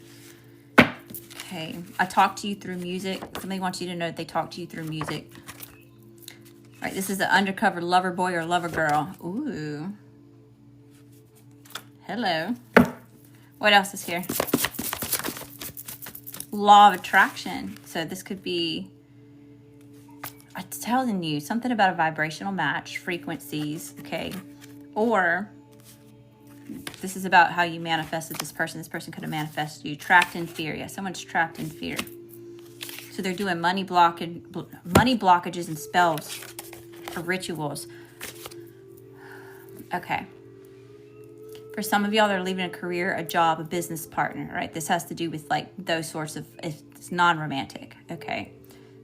Okay, I talk to you through music. Somebody wants you to know that they talk to you through music. All right, this is an undercover lover boy or lover girl. Ooh. Hello. What else is here? Law of attraction. So this could be, I'm telling you, something about a vibrational match, frequencies, okay? Or this is about how you manifested this person. This person could have manifested you. Trapped in fear. Yeah, someone's trapped in fear. So they're doing money blockages and spells or rituals. Okay. For some of y'all, they're leaving a career, a job, a business partner, right? This has to do with like those sorts of, it's non-romantic, okay?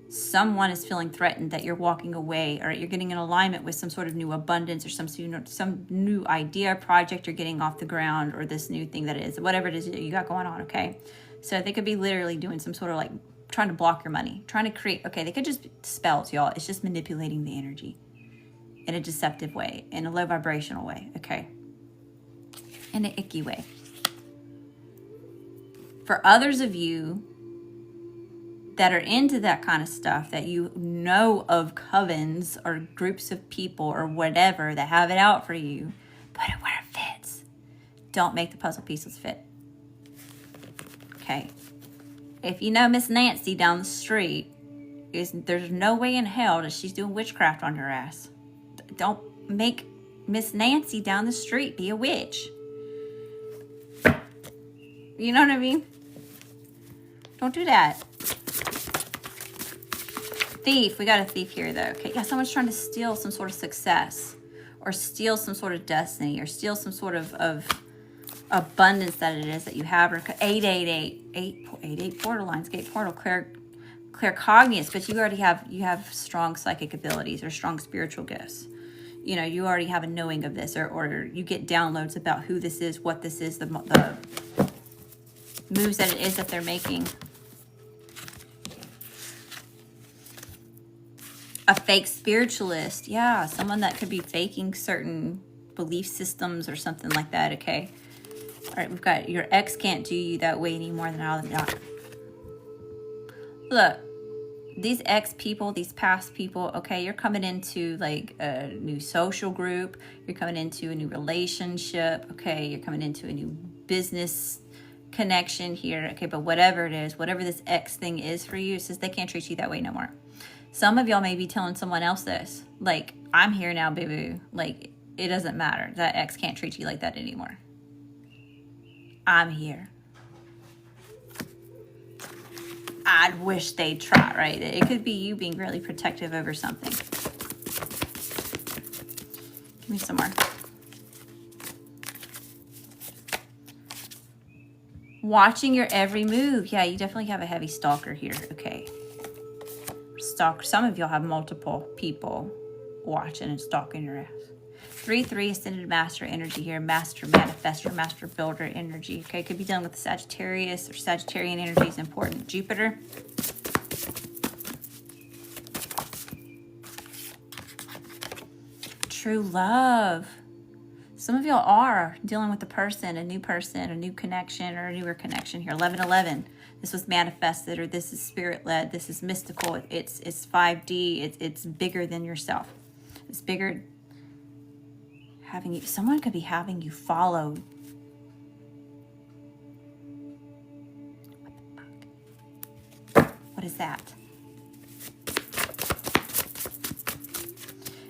Someone is feeling threatened that you're walking away, or you're getting in alignment with some sort of new abundance or some new idea, project you're getting off the ground, or this new thing that it is, whatever it is that you got going on, okay? So they could be literally doing some sort of like trying to block your money, trying to create, okay, they could just be spells, y'all. It's just manipulating the energy in a deceptive way, in a low vibrational way, okay? In an icky way. For others of you that are into that kind of stuff, that you know of covens or groups of people or whatever that have it out for you, put it where it fits. Don't make the puzzle pieces fit. Okay. If you know Miss Nancy down the street, there's no way in hell that she's doing witchcraft on your ass. Don't make Miss Nancy down the street be a witch. You know what I mean? Don't do that. Thief. We got a thief here, though. Okay, yeah, someone's trying to steal some sort of success, or steal some sort of destiny, or steal some sort of abundance that it is that you have. Or 888 portal lines, gate portal, claircognizance. But you already have strong psychic abilities or strong spiritual gifts. You know, you already have a knowing of this, or you get downloads about who this is, what this is, the moves that it is that they're making. A fake spiritualist. Yeah, someone that could be faking certain belief systems or something like that, okay? All right, we've got your ex can't do you that way anymore than all of them. Look, these ex people, these past people, okay, you're coming into like a new social group. You're coming into a new relationship, okay? You're coming into a new business connection here, okay? But whatever it is, whatever this ex thing is for you, it says they can't treat you that way no more. Some of y'all may be telling someone else this. Like, I'm here now, boo-boo. Like, it doesn't matter. That ex can't treat you like that anymore. I'm here. I'd wish they'd try, right? It could be you being really protective over something. Give me some more. Watching your every move. Yeah, you definitely have a heavy stalker here. Okay. Stalker. Some of y'all have multiple people watching and stalking your ass. 3-3 Ascended Master energy here. Master Manifestor, Master Builder energy. Okay, could be dealing with Sagittarius or Sagittarian energy is important. Jupiter. True love. Some of y'all are dealing with a new connection, or a newer connection here. 1111. This was manifested, or this is spirit-led. This is mystical. It's 5D. It's bigger than yourself. It's bigger. Someone could be having you followed. What the fuck? What is that?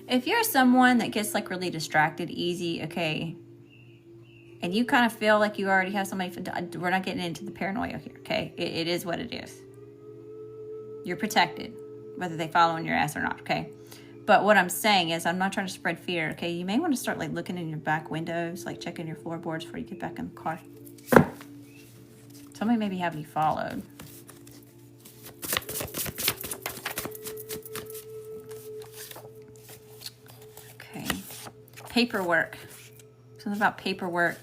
If you're someone that gets like really distracted easy, okay, and you kind of feel like you already have somebody, we're not getting into the paranoia here, okay? It is what it is. You're protected, whether they follow in your ass or not, okay? But what I'm saying is, I'm not trying to spread fear, okay? You may want to start like looking in your back windows, like checking your floorboards before you get back in the car. Somebody may be having you followed. Okay. Paperwork. Something about paperwork.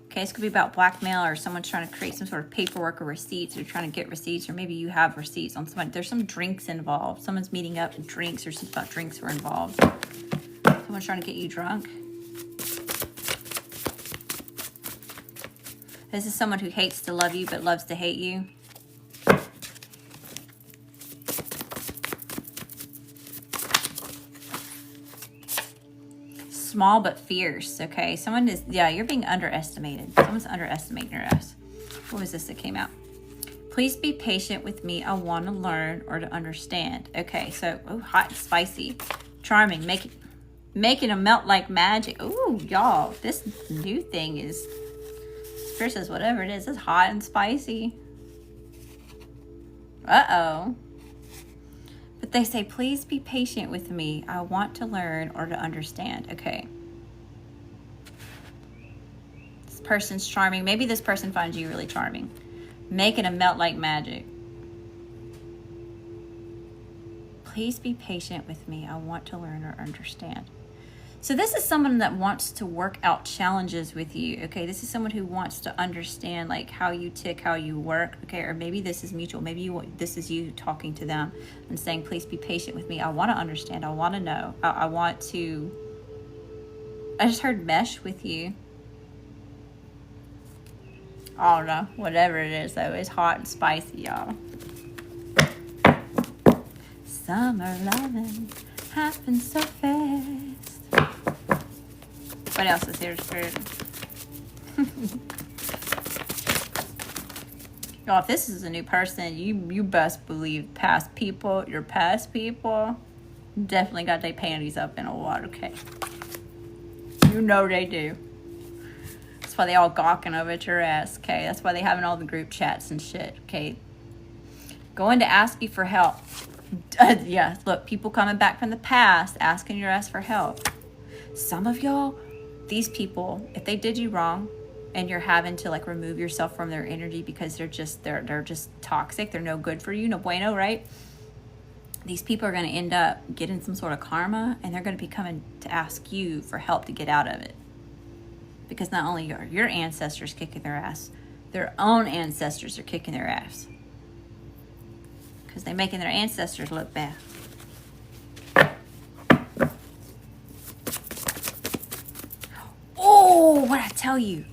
Okay, this could be about blackmail, or someone's trying to create some sort of paperwork or receipts, or trying to get receipts, or maybe you have receipts on someone. There's some drinks involved. Someone's meeting up and drinks, or something about drinks were involved. Someone's trying to get you drunk. This is someone who hates to love you but loves to hate you. Small but fierce, okay? Someone is, yeah, you're being underestimated. Someone's underestimating your ass. What was this that came out? Please be patient with me. I want to learn or to understand. Okay, so, oh, hot and spicy. Charming. Making them melt like magic. Ooh, y'all, this new thing is, Spirit says whatever it is, it's hot and spicy. Uh-oh. But they say, please be patient with me. I want to learn or to understand. Okay. This person's charming. Maybe this person finds you really charming. Making them melt like magic. Please be patient with me. I want to learn or understand. So this is someone that wants to work out challenges with you, okay? This is someone who wants to understand, like, how you tick, how you work, okay? Or maybe this is mutual. Maybe this is you talking to them and saying, please be patient with me. I want to understand. I want to know. I want to... I just heard mesh with you. I don't know. Whatever it is, though. It's hot and spicy, y'all. Summer loving happens so fast. What else is here, Spirit? Y'all, if this is a new person, you best believe your past people definitely got their panties up in a wad, okay? You know they do. That's why they all gawking over at your ass, okay? That's why they having all the group chats and shit, okay? Going to ask you for help. Yeah, look, people coming back from the past, asking your ass for help. Some of y'all, these people, if they did you wrong and you're having to like remove yourself from their energy because they're just toxic, they're no good for you, no bueno, right? These people are going to end up getting some sort of karma, and they're going to be coming to ask you for help to get out of it. Because not only are your ancestors kicking their ass, their own ancestors are kicking their ass. Because they're making their ancestors look bad. Oh, what I tell you?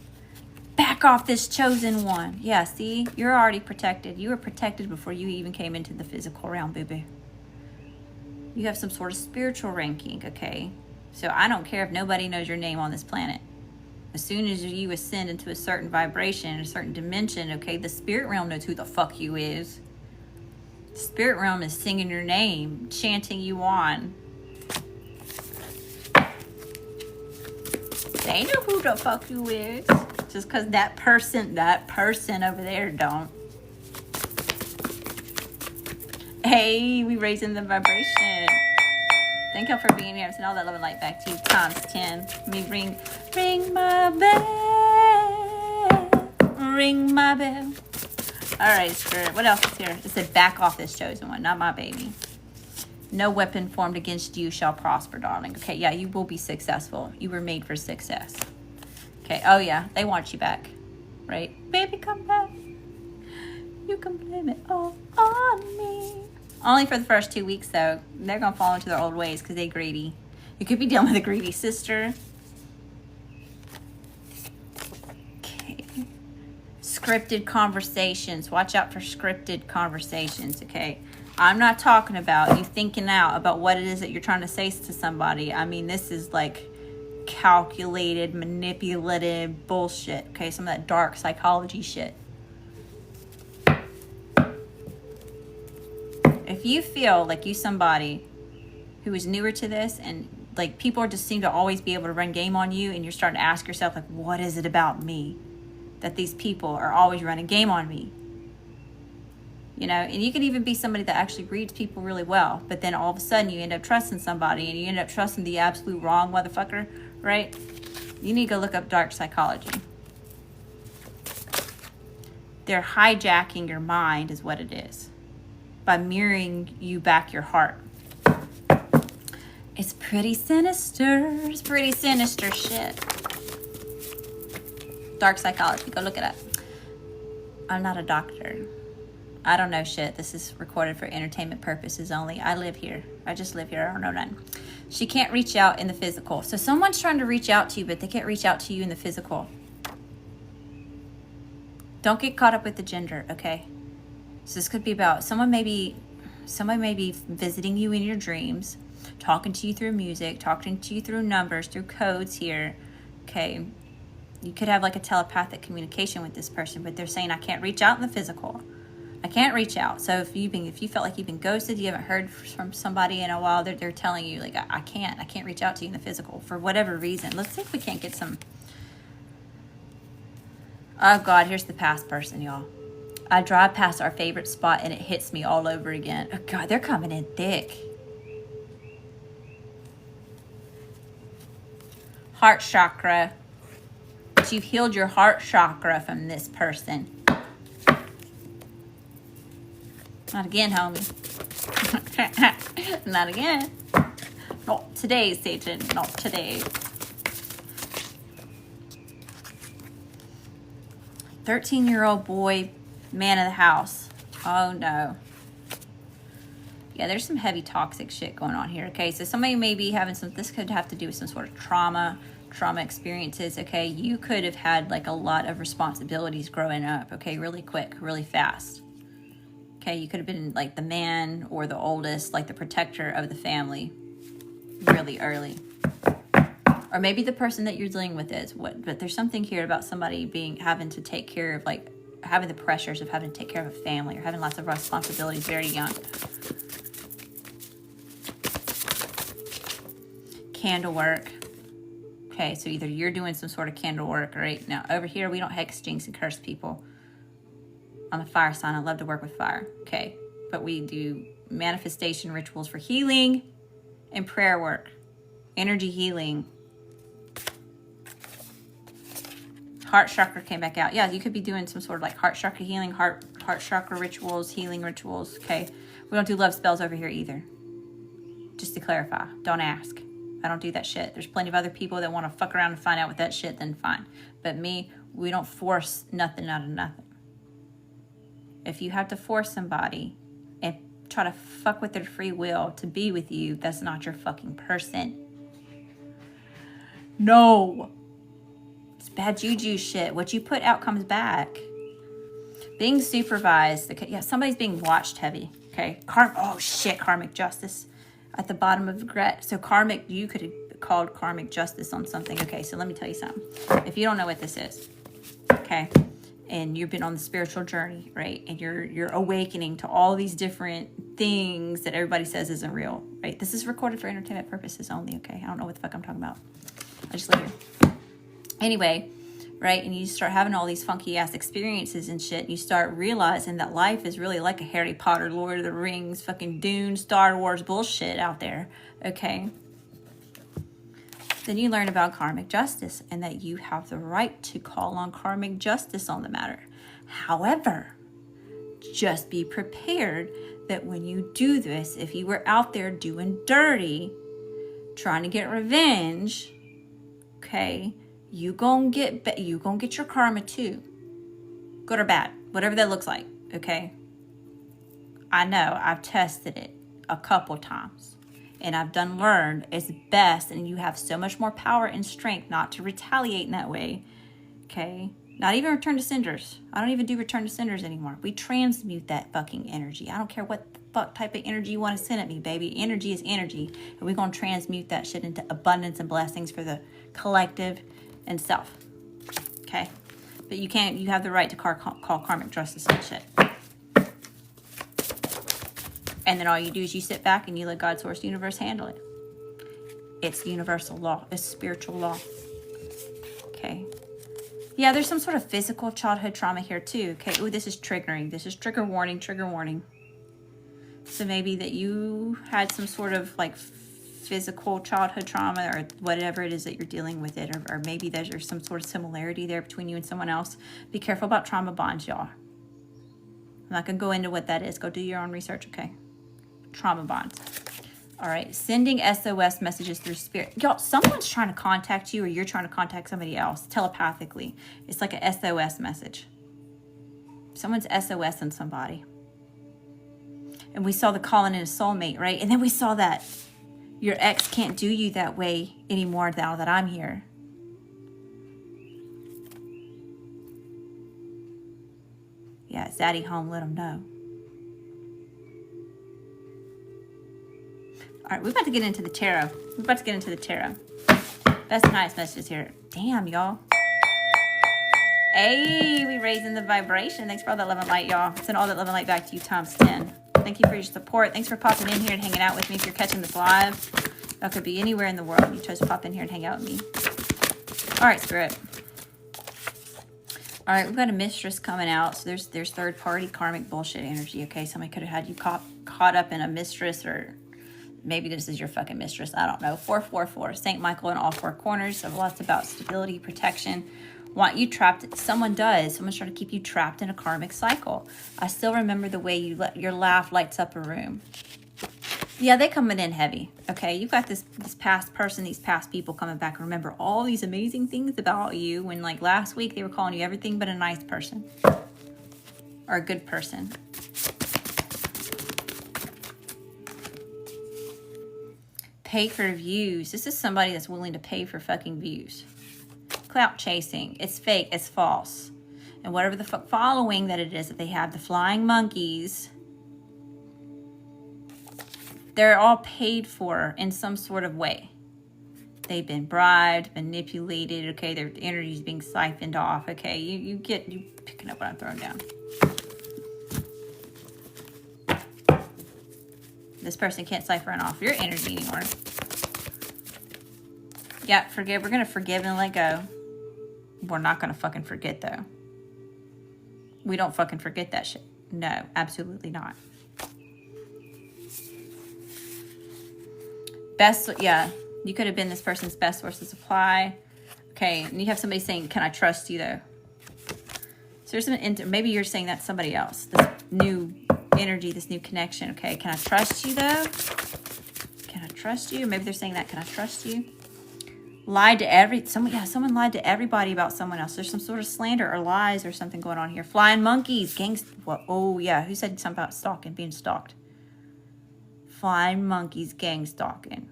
Back off this chosen one. Yeah, see? You're already protected. You were protected before you even came into the physical realm, boo-boo. You have some sort of spiritual ranking, okay? So I don't care if nobody knows your name on this planet. As soon as you ascend into a certain vibration, a certain dimension, okay, the spirit realm knows who the fuck you is. The spirit realm is singing your name, chanting you on. They know who the fuck you is. Just because that person over there don't. Hey, we raising the vibration. Thank y'all for being here. I'm sending all that love and light back to you times 10. Let me ring my bell. Ring my bell. All right, Spirit. What else is here? It said, back off this chosen one, not my baby. No weapon formed against you shall prosper, darling. Okay, yeah, you will be successful. You were made for success. Okay, oh yeah, they want you back, right? Baby, come back. You can blame it all on me. Only for the first 2 weeks, though. They're going to fall into their old ways because they're greedy. You could be dealing with a greedy sister. Okay. Scripted conversations. Watch out for scripted conversations, okay? I'm not talking about you thinking out about what it is that you're trying to say to somebody. I mean, this is like calculated, manipulative bullshit, okay? Some of that dark psychology shit. If you feel like you somebody who is newer to this and like people just seem to always be able to run game on you, and you're starting to ask yourself like, what is it about me that these people are always running game on me? You know, and you can even be somebody that actually reads people really well, but then all of a sudden you end up trusting somebody and you end up trusting the absolute wrong motherfucker, right? You need to go look up dark psychology. They're hijacking your mind is what it is, by mirroring you back your heart. It's pretty sinister. It's pretty sinister shit. Dark psychology. Go look it up. I'm not a doctor. I don't know shit. This is recorded for entertainment purposes only. I live here. I just live here. I don't know none. She can't reach out in the physical. So someone's trying to reach out to you, but they can't reach out to you in the physical. Don't get caught up with the gender, okay? So this could be about someone may be visiting you in your dreams, talking to you through music, talking to you through numbers, through codes here, okay? You could have like a telepathic communication with this person, but they're saying, I can't reach out in the physical. I can't reach out. So if you felt like you've been ghosted, you haven't heard from somebody in a while, they're telling you like, I can't reach out to you in the physical for whatever reason. Let's see if we can't get some. Oh God, here's the past person, y'all. I drive past our favorite spot and it hits me all over again. Oh God, they're coming in thick. Heart chakra. But you've healed your heart chakra from this person. Not again, homie. Not again. Not today, Satan. Not today. 13-year-old boy, man of the house. Oh, no. Yeah, there's some heavy toxic shit going on here, okay? So somebody may be having this could have to do with some sort of trauma experiences, okay? You could have had, like, a lot of responsibilities growing up, okay? Really quick, really fast. Okay, you could have been like the man or the oldest, like the protector of the family really early. Or maybe the person that you're dealing with is but there's something here about somebody having to take care of, like having the pressures of having to take care of a family or having lots of responsibilities very young. Candle work. Okay, so either you're doing some sort of candle work, right? Now over here we don't hex, jinx, and curse people. I'm a fire sign. I love to work with fire. Okay. But we do manifestation rituals for healing and prayer work. Energy healing. Heart chakra came back out. Yeah, you could be doing some sort of like heart chakra healing, heart chakra rituals, healing rituals. Okay. We don't do love spells over here either. Just to clarify. Don't ask. I don't do that shit. There's plenty of other people that want to fuck around and find out what that shit, then fine. But me, we don't force nothing out of nothing. If you have to force somebody and try to fuck with their free will to be with you, that's not your fucking person. No. It's bad juju shit. What you put out comes back. Being supervised. Okay, yeah, somebody's being watched heavy. Okay. Karmic justice at the bottom of regret. So karmic, you could have called karmic justice on something. Okay, so let me tell you something. If you don't know what this is, okay, and you've been on the spiritual journey, right, and you're awakening to all these different things that everybody says isn't real, right? This is recorded for entertainment purposes only, okay? I don't know what the fuck I'm talking about. I just live here. Anyway, right, and you start having all these funky ass experiences and shit, and you start realizing that life is really like a Harry Potter, Lord of the Rings, fucking Dune, Star Wars bullshit out there, okay? Then you learn about karmic justice and that you have the right to call on karmic justice on the matter. However, just be prepared that when you do this, if you were out there doing dirty, trying to get revenge, okay, you gonna get your karma too. Good or bad, whatever that looks like, okay? I know, I've tested it a couple times. And I've learned it's best, and you have so much more power and strength not to retaliate in that way, okay? Not even return to senders. I don't even do return to senders anymore. We transmute that fucking energy. I don't care what the fuck type of energy you want to send at me, baby. Energy is energy. And we're going to transmute that shit into abundance and blessings for the collective and self, okay? But you have the right to call karmic justice and shit. And then all you do is you sit back and you let God, source, universe handle it. It's universal law. It's spiritual law. Okay. Yeah, there's some sort of physical childhood trauma here too. Okay. Ooh, this is triggering. This is trigger warning, trigger warning. So maybe that you had some sort of like physical childhood trauma or whatever it is that you're dealing with it. Or maybe there's some sort of similarity there between you and someone else. Be careful about trauma bonds, y'all. I'm not going to go into what that is. Go do your own research, okay? Trauma bonds. All right, sending SOS messages through spirit. Y'all, someone's trying to contact you or you're trying to contact somebody else telepathically. It's like a SOS message. Someone's SOSing somebody. And we saw the calling in a soulmate, right? And then we saw that your ex can't do you that way anymore now that I'm here. Yeah, is Daddy home? Let him know. All right, we're about to get into the tarot. That's nice messages here. Damn, y'all. Hey, we raising the vibration. Thanks for all that love and light, y'all. Send all that love and light back to you times 10. Thank you for your support. Thanks for popping in here and hanging out with me. If you're catching this live, that could be anywhere in the world. You chose to pop in here and hang out with me. All right, Spirit. All right, we've got a mistress coming out. So there's third-party karmic bullshit energy, okay? Somebody could have had you caught up in a mistress, or maybe this is your fucking mistress. I don't know. 444, St. Michael in all four corners. So lots about stability, protection. Want you trapped. Someone's trying to keep you trapped in a karmic cycle. I still remember the way your laugh lights up a room. Yeah, they coming in heavy, okay? You've got this past person, these past people coming back and remember all these amazing things about you when, like, last week they were calling you everything but a nice person or a good person. Pay for views. This is somebody that's willing to pay for fucking views. Clout chasing. It's fake. It's false. And whatever the fuck following that it is that they have, the flying monkeys, they're all paid for in some sort of way. They've been bribed, manipulated, okay? Their energy's being siphoned off, okay? You picking up what I'm throwing down. This person can't siphon off your energy anymore. Yeah, forgive. We're going to forgive and let go. We're not going to fucking forget, though. We don't fucking forget that shit. No, absolutely not. Best, yeah. You could have been this person's best source of supply. Okay, and you have somebody saying, can I trust you, though? So there's some, maybe you're saying that's somebody else. This new energy, this new connection. Okay, can I trust you, though? Can I trust you? Maybe they're saying that, can I trust you? Lied to someone lied to everybody about someone else. There's some sort of slander or lies or something going on here. Flying monkeys, gangs. What? Oh, yeah. Who said something about stalking, being stalked? Flying monkeys, gang stalking.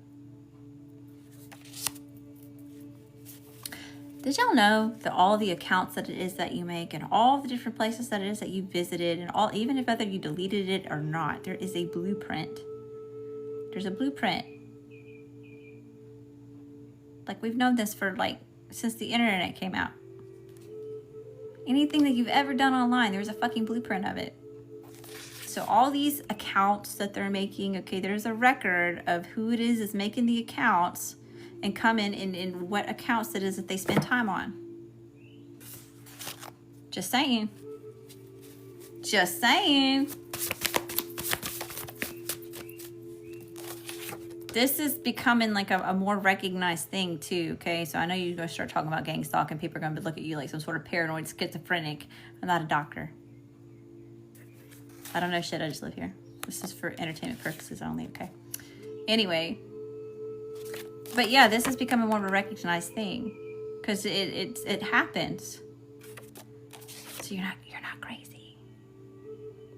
Did y'all know that all the accounts that it is that you make and all the different places that it is that you visited and all, even if whether you deleted it or not, there is a blueprint. There's a blueprint. Like, we've known this for, like, since the internet came out. Anything that you've ever done online, there's a fucking blueprint of it. So all these accounts that they're making, okay, there's a record of who it is making the accounts and come in what accounts it is that they spend time on. Just saying. Just saying. This is becoming like a more recognized thing too, okay? So I know you're going to start talking about gang stalking. People are going to look at you like some sort of paranoid schizophrenic. I'm not a doctor. I don't know shit. I just live here. This is for entertainment purposes only, okay? Anyway. But yeah, this is becoming more of a recognized thing. Because it happens. So you're not crazy.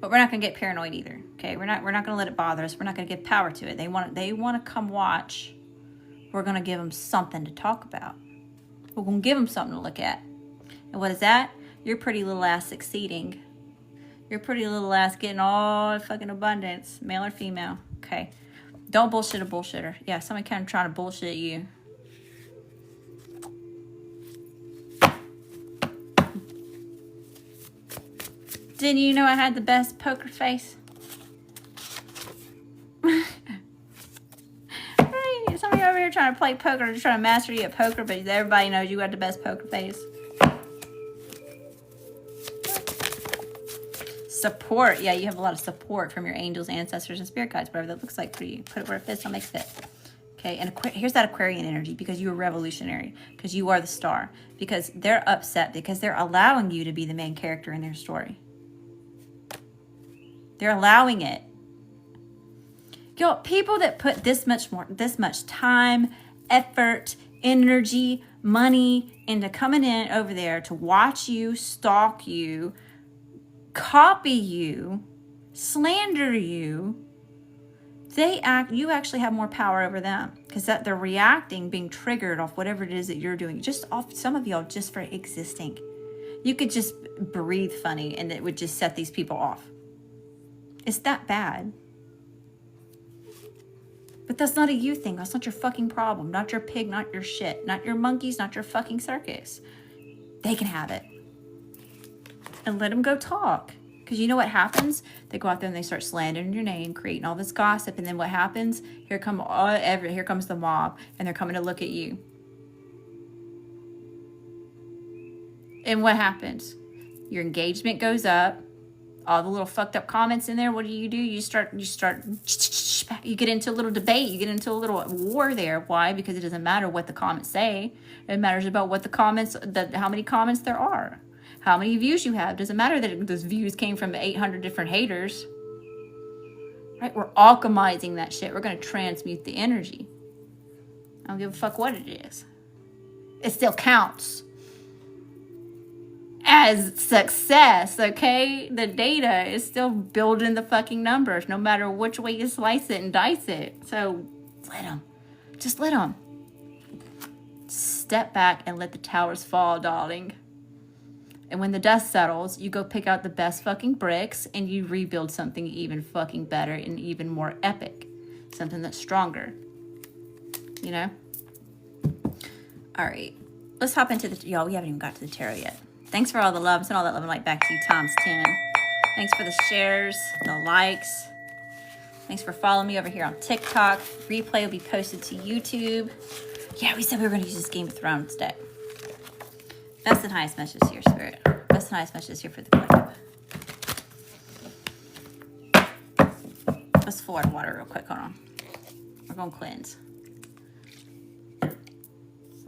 But we're not going to get paranoid either, okay? We're not going to let it bother us. We're not going to give power to it. They want to come watch. We're going to give them something to talk about. We're going to give them something to look at. And what is that? Your pretty little ass succeeding. Your pretty little ass getting all fucking abundance, male or female. Okay. Don't bullshit a bullshitter. Yeah, somebody kind of trying to bullshit you. Didn't you know I had the best poker face? Somebody over here trying to play poker, just trying to master you at poker, but everybody knows you got the best poker face. Support. Yeah, you have a lot of support from your angels, ancestors, and spirit guides, whatever that looks like for you. Put it where it fits, don't make it fit. Okay, and here's that Aquarian energy, because you are revolutionary, because you are the star, because they're upset, because they're allowing you to be the main character in their story. They're allowing it. Yo, people that put this much time, effort, energy, money into coming in over there to watch you, stalk you, copy you, slander you, you actually have more power over them, because that they're reacting, being triggered off whatever it is that you're doing, just off some of y'all just for existing. You could just breathe funny and it would just set these people off. It's that bad. But that's not a you thing. That's not your fucking problem. Not your pig, not your shit. Not your monkeys, not your fucking circus. They can have it. And let them go talk. Because you know what happens? They go out there and they start slandering your name, creating all this gossip. And then what happens? Here comes the mob. And they're coming to look at you. And what happens? Your engagement goes up. All the little fucked up comments in there, what do? You get into a little debate. You get into a little war there. Why? Because it doesn't matter what the comments say. It matters about what the comments, how many comments there are. How many views you have. Doesn't matter that those views came from 800 different haters. Right? We're alchemizing that shit. We're going to transmute the energy. I don't give a fuck what it is. It still counts as success, okay? The data is still building the fucking numbers, no matter which way you slice it and dice it. So let them. Just let them. Step back and let the towers fall, darling. And when the dust settles, you go pick out the best fucking bricks and you rebuild something even fucking better and even more epic. Something that's stronger. You know? All right. Let's hop into the... Y'all, we haven't even got to the tarot yet. Thanks for all the love. Send all that love and light back to you times 10. Thanks for the shares, the likes. Thanks for following me over here on TikTok. Replay will be posted to YouTube. Yeah, we said we were going to use this Game of Thrones deck. Best and highest message here, Spirit. Best and highest message here for the collective. Let's Florida water real quick. Hold on. We're going to cleanse.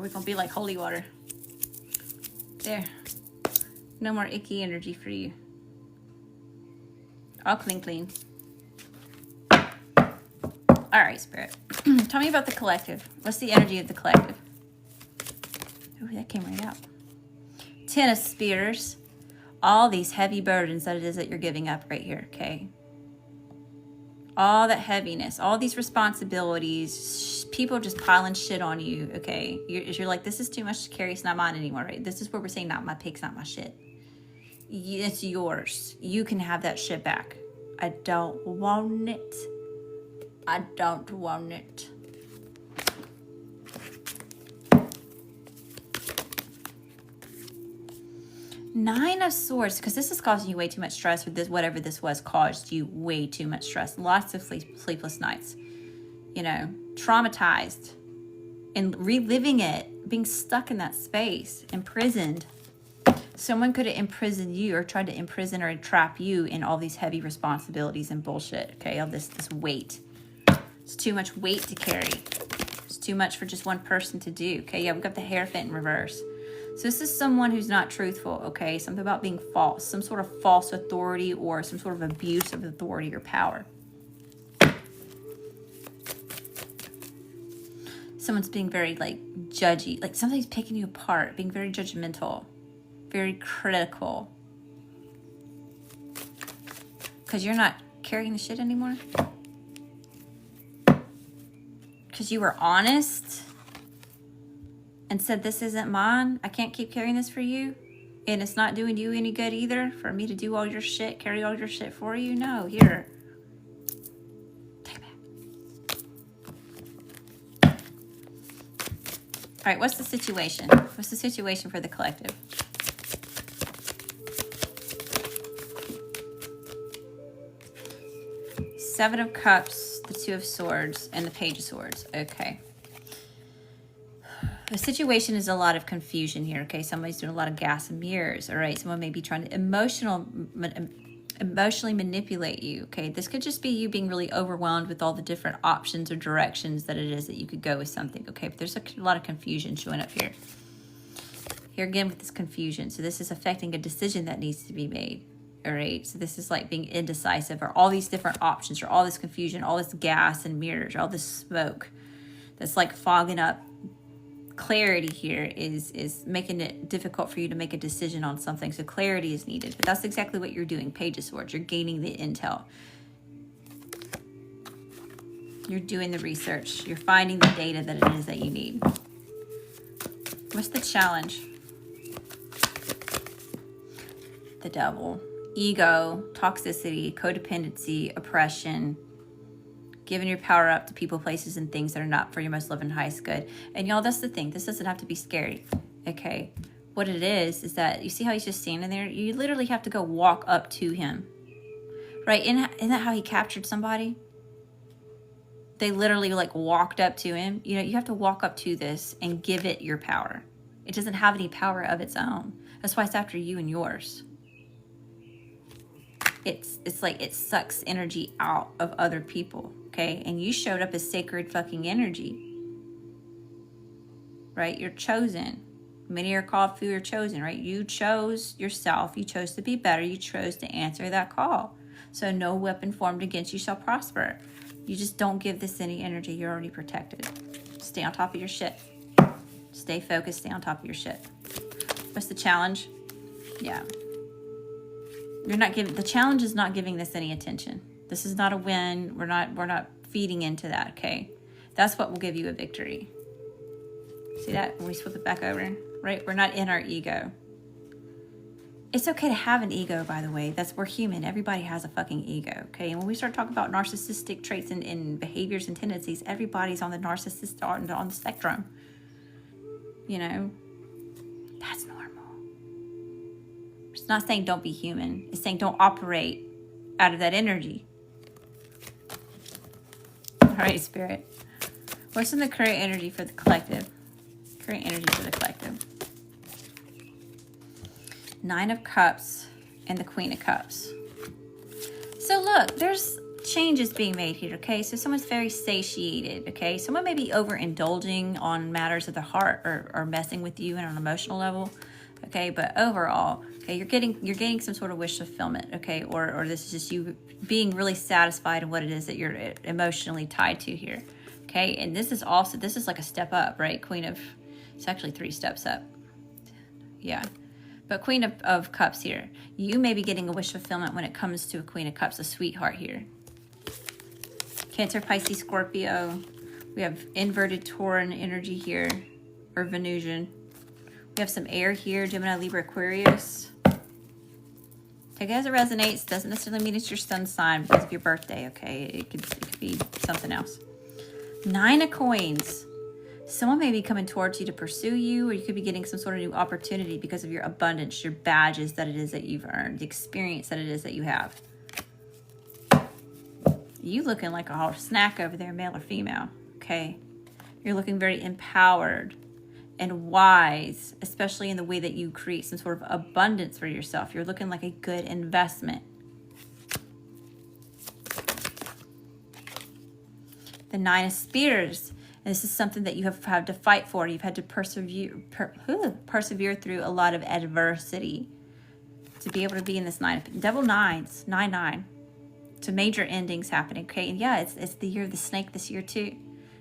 We're going to be like holy water. There. No more icky energy for you. All clean. All right, Spirit. Tell me about the collective. What's the energy of the collective? Oh, that came right out. 10 of Spears. All these heavy burdens that it is that you're giving up right here, okay? All that heaviness, all these responsibilities, people just piling shit on you, okay? You're like, this is too much to carry, it's not mine anymore, right? This is where we're saying, not my pigs, not my shit. It's yours. You can have that shit back. I don't want it. I don't want it. Nine of Swords, because this is causing you way too much stress, or this, whatever this was, caused you way too much stress. Lots of sleepless nights. You know, traumatized. And reliving it, being stuck in that space, imprisoned. Someone could have imprisoned you or tried to imprison or entrap you in all these heavy responsibilities and bullshit, okay? All this weight. It's too much weight to carry. It's too much for just one person to do, okay? Yeah, we've got the Hierophant in reverse. So this is someone who's not truthful, okay? Something about being false. Some sort of false authority or some sort of abuse of authority or power. Someone's being very, like, judgy. Like, somebody's picking you apart. Being very judgmental. Very critical. Because you're not carrying the shit anymore. Because you were honest. And said, this isn't mine. I can't keep carrying this for you. And it's not doing you any good either for me to do all your shit, carry all your shit for you. No, here. Take it back. All right, what's the situation? What's the situation for the collective? Seven of Cups, the Two of Swords, and the Page of Swords. Okay. The situation is a lot of confusion here, okay? Somebody's doing a lot of gas and mirrors, all right? Someone may be trying to emotionally manipulate you, okay? This could just be you being really overwhelmed with all the different options or directions that it is that you could go with something, okay? But there's a lot of confusion showing up here. Here again with this confusion. So this is affecting a decision that needs to be made, all right? So this is like being indecisive or all these different options or all this confusion, all this gas and mirrors, all this smoke that's like fogging up. Clarity here is making it difficult for you to make a decision on something. So clarity is needed. But that's exactly what you're doing. Page of Swords. You're gaining the intel. You're doing the research. You're finding the data that it is that you need. What's the challenge? The Devil. Ego, toxicity, codependency, oppression. Giving your power up to people, places, and things that are not for your most loving, highest good. And y'all, that's the thing. This doesn't have to be scary, okay? What it is that you see how he's just standing there? You literally have to go walk up to him, right? Isn't that how he captured somebody? They literally like walked up to him. You know, you have to walk up to this and give it your power. It doesn't have any power of its own. That's why it's after you and yours. It's like it sucks energy out of other people. Okay, and you showed up as sacred fucking energy, right? You're chosen. Many are called, few are chosen, right? You chose yourself. You chose to be better. You chose to answer that call. So no weapon formed against you shall prosper. You just don't give this any energy. You're already protected. Stay on top of your shit. Stay focused. Stay on top of your shit. What's the challenge? Yeah. You're not giving, the challenge is not giving this any attention. This is not a win. We're not feeding into that, okay? That's what will give you a victory. See that? When we flip it back over, right? We're not in our ego. It's okay to have an ego, by the way. We're human. Everybody has a fucking ego, okay? And when we start talking about narcissistic traits and behaviors and tendencies, everybody's on the narcissist, on the spectrum. You know? That's normal. It's not saying don't be human. It's saying don't operate out of that energy. All right, Spirit. What's in the current energy for the collective? Current energy for the collective. Nine of Cups and the Queen of Cups. So look, there's change is being made here, okay? So someone's very satiated, okay? Someone may be overindulging on matters of the heart or messing with you on an emotional level, okay? But overall, okay, you're getting some sort of wish fulfillment, okay? Or this is just you being really satisfied in what it is that you're emotionally tied to here, okay? And this is like a step up, right? It's actually 3 steps up. Yeah. But Queen of Cups here. You may be getting a wish fulfillment when it comes to a Queen of Cups, a sweetheart here. Cancer, Pisces, Scorpio. We have inverted Tauran energy here, or Venusian. We have some air here, Gemini, Libra, Aquarius. Take it as it resonates. Doesn't necessarily mean it's your sun sign because of your birthday, okay? It could be something else. 9 of Coins. Someone may be coming towards you to pursue you, or you could be getting some sort of new opportunity because of your abundance, your badges that it is that you've earned, the experience that it is that you have. You looking like a whole snack over there, male or female, okay? You're looking very empowered and wise, especially in the way that you create some sort of abundance for yourself. You're looking like a good investment. The 9 of Spears. And this is something that you have had to fight for. You've had to persevere through a lot of adversity to be able to be in this 9. Double 9s, 9. So major endings happening, okay? And yeah, it's the year of the snake this year too.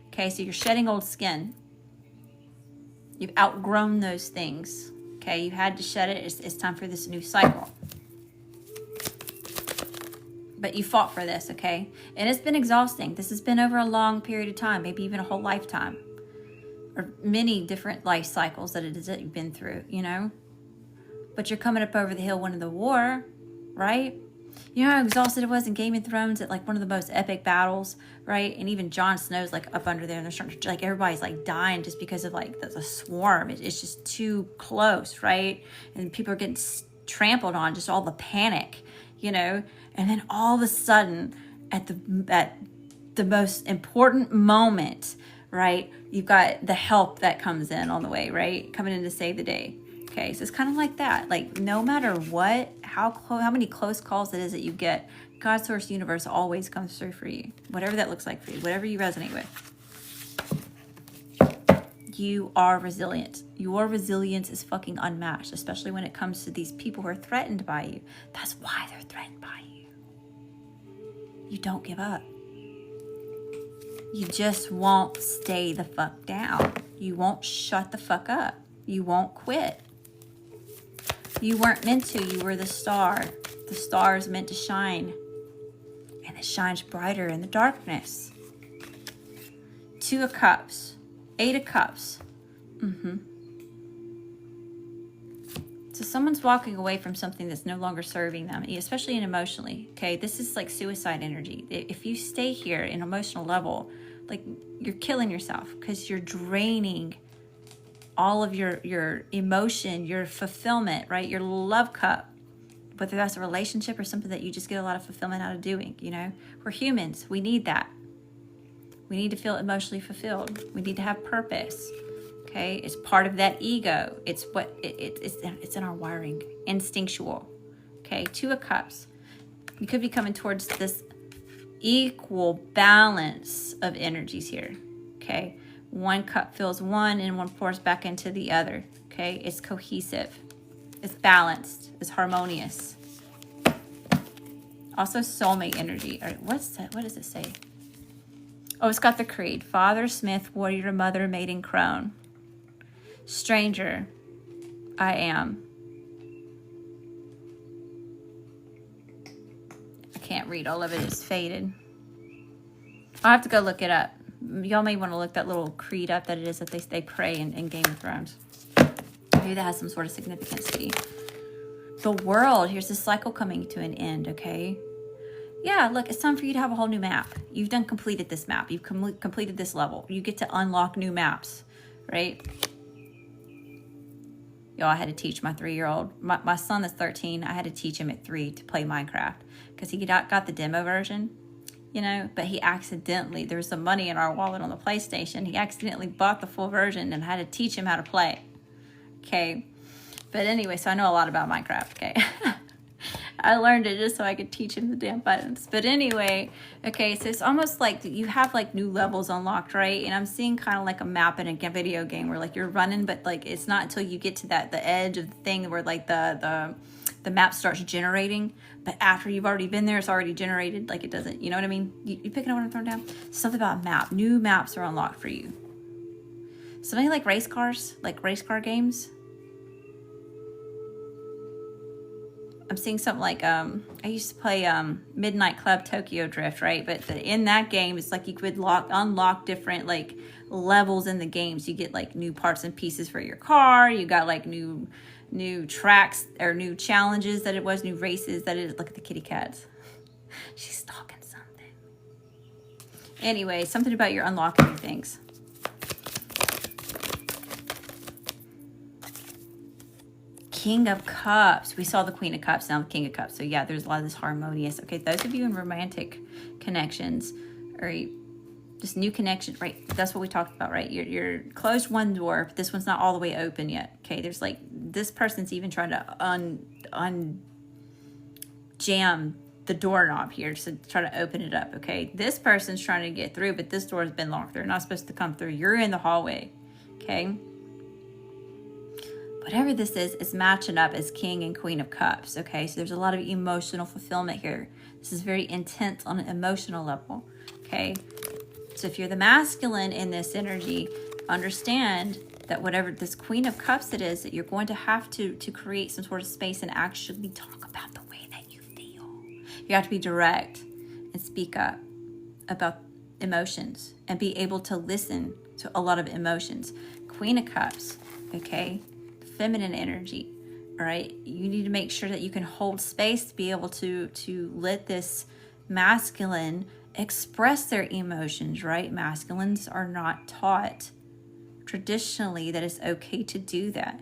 Okay, so you're shedding old skin. You've outgrown those things, okay? You had to shed it. It's time for this new cycle. But you fought for this, okay? And it's been exhausting. This has been over a long period of time, maybe even a whole lifetime. Or many different life cycles that it is that you've been through, you know? But you're coming up over the hill winning the war, right? You know how exhausted it was in Game of Thrones at like one of the most epic battles, right? And even Jon Snow's like up under there and they're starting to, like, everybody's like dying just because of like the swarm. It's just too close, right? And people are getting trampled on, just all the panic, you know? And then all of a sudden, at the most important moment, right, you've got the help that comes in on the way, right, coming in to save the day. Okay, so it's kind of like that. Like, no matter what, how many close calls it is that you get, God, Source, Universe always comes through for you. Whatever that looks like for you, whatever you resonate with. You are resilient. Your resilience is fucking unmatched, especially when it comes to these people who are threatened by you. That's why they're threatened by you. You don't give up. You just won't stay the fuck down. You won't shut the fuck up. You won't quit. You weren't meant to. You were the star. The star is meant to shine. And it shines brighter in the darkness. 2 of Cups. 8 of Cups. So someone's walking away from something that's no longer serving them, especially emotionally, okay? This is like suicide energy. If you stay here in emotional level, like, you're killing yourself because you're draining all of your emotion, your fulfillment, right? Your love cup, whether that's a relationship or something that you just get a lot of fulfillment out of doing, you know? We're humans. We need that. We need to feel emotionally fulfilled. We need to have purpose. Okay, it's part of that ego. It's what it's in our wiring, instinctual. Okay, 2 of Cups. You could be coming towards this equal balance of energies here. Okay, 1 cup fills one and 1 pours back into the other. Okay, it's cohesive, it's balanced, it's harmonious. Also, soulmate energy. All right, what's that? What does it say? Oh, it's got the creed: Father, Smith, Warrior, Mother, Maiden, Crone. Stranger, I am. I can't read all of it. It's faded. I'll have to go look it up. Y'all may want to look that little creed up that it is that they pray in Game of Thrones. Maybe that has some sort of significance to you. The world. Here's this cycle coming to an end, okay? Yeah, look, it's time for you to have a whole new map. You've completed this map. You've completed this level. You get to unlock new maps, right? Yo, I had to teach my 3-year-old. My son that's 13, I had to teach him at 3 to play Minecraft because he got the demo version, you know, but he accidentally, there was some money in our wallet on the PlayStation. He accidentally bought the full version and I had to teach him how to play. Okay. But anyway, so I know a lot about Minecraft, okay? I learned it just so I could teach him the damn buttons. But anyway, okay, so it's almost like you have like new levels unlocked, right? And I'm seeing kind of like a map in a video game where like you're running, but like it's not until you get to the edge of the thing where like the map starts generating. But after you've already been there, it's already generated. Like it doesn't, you know what I mean? You picking up what I'm throwing down? Something about a map. New maps are unlocked for you. Something like race cars, like race car games. I'm seeing something like, I used to play Midnight Club Tokyo Drift, right? But in that game, it's like you could unlock different like levels in the games. You get like new parts and pieces for your car. You got like new tracks or new challenges that it was, new races that it is. Look at the kitty cats. She's stalking something. Anyway, something about your unlocking new things. King of Cups. We saw the Queen of Cups, now the King of Cups. So yeah, there's a lot of this harmonious. Okay, those of you in romantic connections or just new connections, right? That's what we talked about, right? You're closed one door, but this one's not all the way open yet. Okay, there's like this person's even trying to jam the doorknob here to try to open it up. Okay, this person's trying to get through, but this door has been locked. They're not supposed to come through. You're in the hallway. Okay. Whatever this is matching up as King and Queen of Cups, okay? So there's a lot of emotional fulfillment here. This is very intense on an emotional level, okay? So if you're the masculine in this energy, understand that whatever this Queen of Cups it is, that you're going to have to create some sort of space and actually talk about the way that you feel. You have to be direct and speak up about emotions and be able to listen to a lot of emotions. Queen of Cups, okay? Feminine energy, all right? You need to make sure that you can hold space to be able to let this masculine express their emotions, right? Masculines are not taught traditionally that it's okay to do that.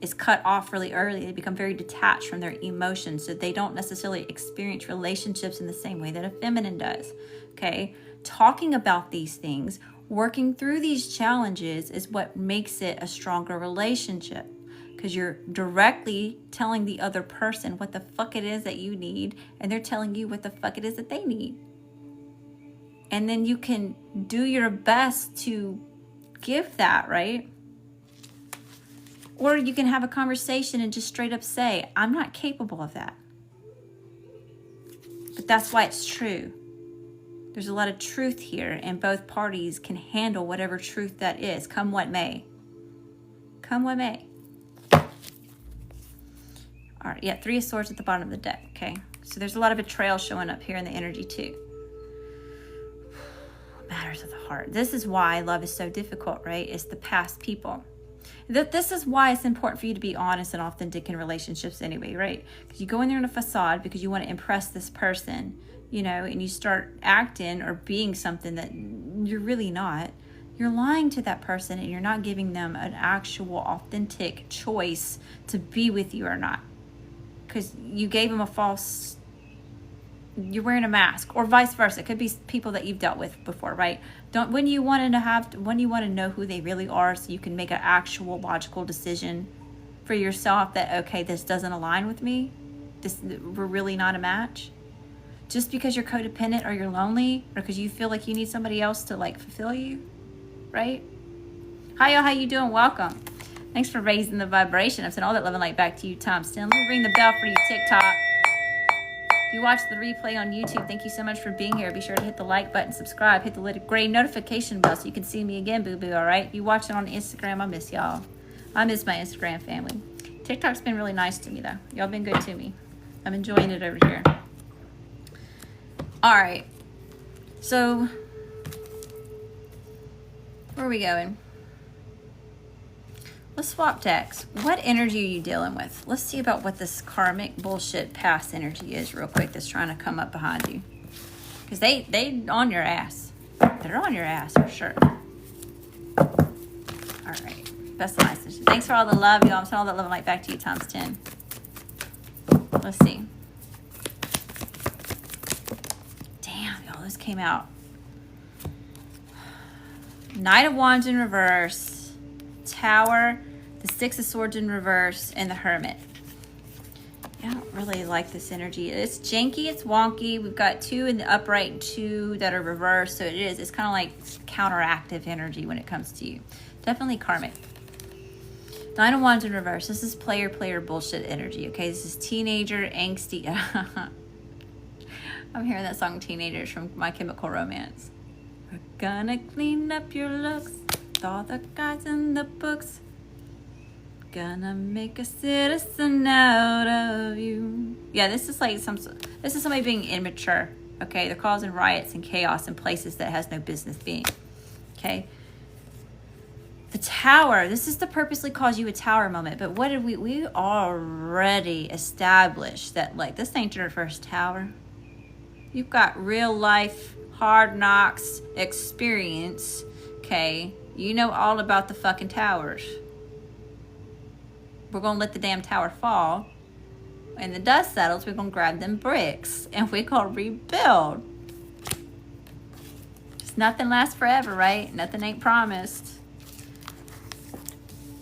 It's cut off really early. They become very detached from their emotions, so they don't necessarily experience relationships in the same way that a feminine does, okay? Talking about these things, working through these challenges is what makes it a stronger relationship, because you're directly telling the other person what the fuck it is that you need, and they're telling you what the fuck it is that they need. And then you can do your best to give that, right? Or you can have a conversation and just straight up say, I'm not capable of that. But that's why it's true. There's a lot of truth here, and both parties can handle whatever truth that is, come what may. Come what may. All right, yeah, 3 of Swords at the bottom of the deck, okay? So there's a lot of betrayal showing up here in the energy too. Matters of the heart. This is why love is so difficult, right? It's the past people. This is why it's important for you to be honest and authentic in relationships anyway, right? Because you go in there in a facade because you want to impress this person, you know, and you start acting or being something that you're really not. You're lying to that person, and you're not giving them an actual authentic choice to be with you or not. Because you gave them a false, you're wearing a mask, or vice versa. It could be people that you've dealt with before, right? When you want to know who they really are, so you can make an actual logical decision for yourself that, okay, this doesn't align with me. We're really not a match. Just because you're codependent or you're lonely, or because you feel like you need somebody else to like fulfill you, right? Hi y'all, how you doing? Welcome. Thanks for raising the vibration. I'm sending all that love and light back to you, times 10. Let me ring the bell for you, TikTok. If you watch the replay on YouTube, thank you so much for being here. Be sure to hit the like button, subscribe, hit the little gray notification bell so you can see me again, boo-boo, all right? If you watch it on Instagram, I miss y'all. I miss my Instagram family. TikTok's been really nice to me, though. Y'all been good to me. I'm enjoying it over here. All right, so where are we going? Let's swap decks. What energy are you dealing with? Let's see about what this karmic bullshit past energy is real quick that's trying to come up behind you. Because they on your ass. They're on your ass for sure. All right, that's nice. Thanks for all the love, y'all. I'm sending all that love and light back to you, times 10. Let's see. This came out. Knight of Wands in reverse, Tower, the 6 of Swords in reverse, and the Hermit. I don't really like this energy. It's janky, it's wonky. We've got 2 in the upright and 2 that are reversed. So it's kind of like counteractive energy when it comes to you. Definitely karmic. 9 of Wands in reverse. This is player bullshit energy. Okay, this is teenager, angsty. I'm hearing that song Teenagers from My Chemical Romance. We're gonna clean up your looks with all the guys in the books. Gonna make a citizen out of you. Yeah, this is like this is somebody being immature. Okay, they're causing riots and chaos in places that has no business being. Okay. The tower. This is to purposely cause you a tower moment. But what did we already established that like this ain't your first tower. You've got real life hard knocks experience. Okay, you know all about the fucking towers. We're going to let the damn tower fall. When the dust settles, we're going to grab them bricks. And we're going to rebuild. Just nothing lasts forever, right? Nothing ain't promised.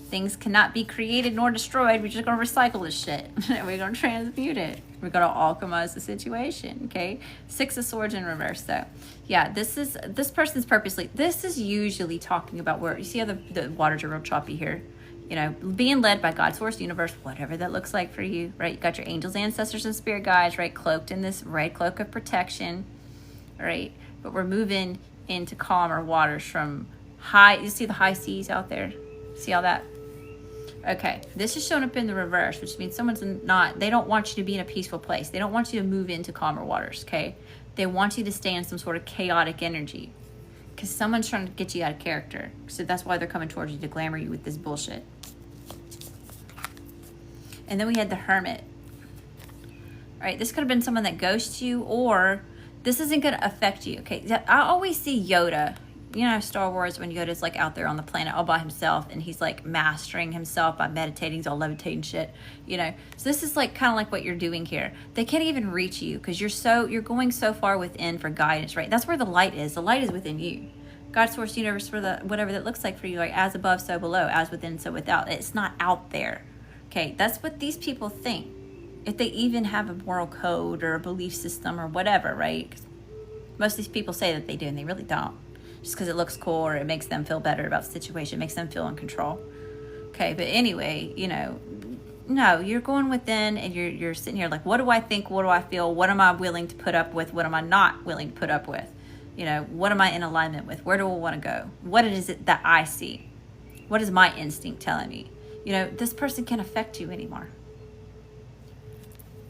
Things cannot be created nor destroyed. We're just going to recycle this shit. We're going to transmute it. We're going to alchemize the situation, okay? 6 of Swords in reverse, though. Yeah, this person's purposely... This is usually talking about where... You see how the waters are real choppy here? You know, being led by God, source, universe, whatever that looks like for you, right? You got your angels, ancestors, and spirit guides, right? Cloaked in this red cloak of protection, right? But we're moving into calmer waters from high... You see the high seas out there? See all that? Okay, this is showing up in the reverse, which means someone's not... They don't want you to be in a peaceful place. They don't want you to move into calmer waters, okay? They want you to stay in some sort of chaotic energy. Because someone's trying to get you out of character. So that's why they're coming towards you to glamour you with this bullshit. And then we had the Hermit. All right, this could have been someone that ghosts you, or this isn't going to affect you. Okay, I always see Yoda. You know, Star Wars, when Yoda's like out there on the planet all by himself, and he's like mastering himself by meditating, he's all levitating shit. You know, so this is like kind of like what you're doing here. They can't even reach you because you're going so far within for guidance, right? That's where the light is. The light is within you. God, source, universe, for the whatever that looks like for you, like as above, so below, as within, so without. It's not out there. Okay, that's what these people think. If they even have a moral code or a belief system or whatever, right? 'Cause most of these people say that they do, and they really don't. Just because it looks cool or it makes them feel better about the situation, makes them feel in control. Okay, but anyway, you know, no, you're going within and you're sitting here like, what do I think? What do I feel? What am I willing to put up with? What am I not willing to put up with? You know, what am I in alignment with? Where do I want to go? What is it that I see? What is my instinct telling me? You know, this person can't affect you anymore.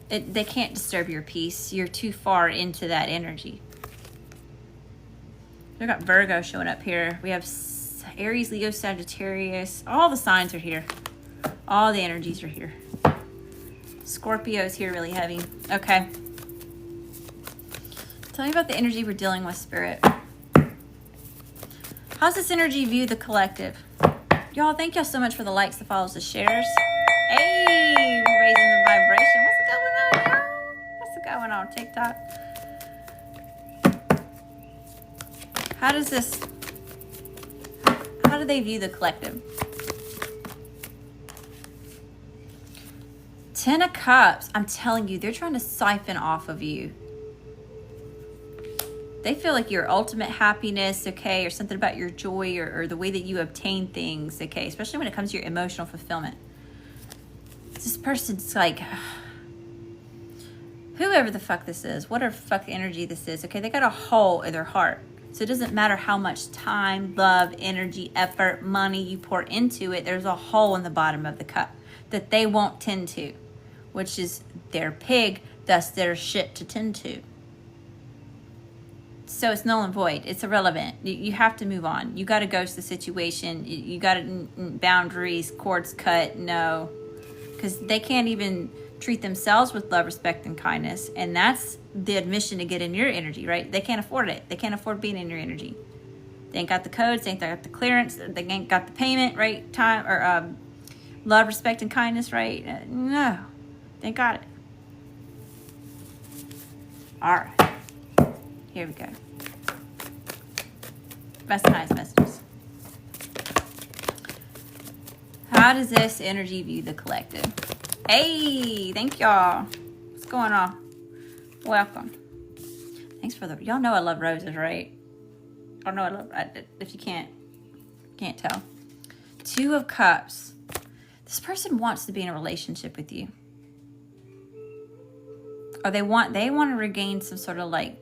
They can't disturb your peace. You're too far into that energy. We've got Virgo showing up here. We have Aries, Leo, Sagittarius. All the signs are here. All the energies are here. Scorpio's here really heavy. Okay. Tell me about the energy we're dealing with, Spirit. How's this energy view the collective? Y'all, thank y'all so much for the likes, the follows, the shares. Hey, we're raising the vibration. What's going on, y'all? What's going on, TikTok? How do they view the collective? 10 of Cups. I'm telling you, they're trying to siphon off of you. They feel like your ultimate happiness, okay, or something about your joy or the way that you obtain things, okay, especially when it comes to your emotional fulfillment. This person's like, whoever the fuck this is, whatever fuck energy this is, okay, they got a hole in their heart. So it doesn't matter how much time, love, energy, effort, money you pour into it, there's a hole in the bottom of the cup that they won't tend to, which is their pig, thus their shit to tend to. So it's null and void. It's irrelevant. You have to move on. You got to ghost the situation. You got to boundaries, cords cut. No, because they can't even treat themselves with love, respect, and kindness. And that's the admission to get in your energy, right? They can't afford it. They can't afford being in your energy. They ain't got the codes. They ain't got the clearance. They ain't got the payment, right? Time or love, respect, and kindness, right? No, they got it. All right. Here we go. Best messages. How does this energy view the collective? Hey, thank y'all. What's going on? Welcome. Thanks for the, y'all know I love roses, right? I know I love, if you can't tell. 2 of Cups. This person wants to be in a relationship with you. Or they want to regain some sort of like,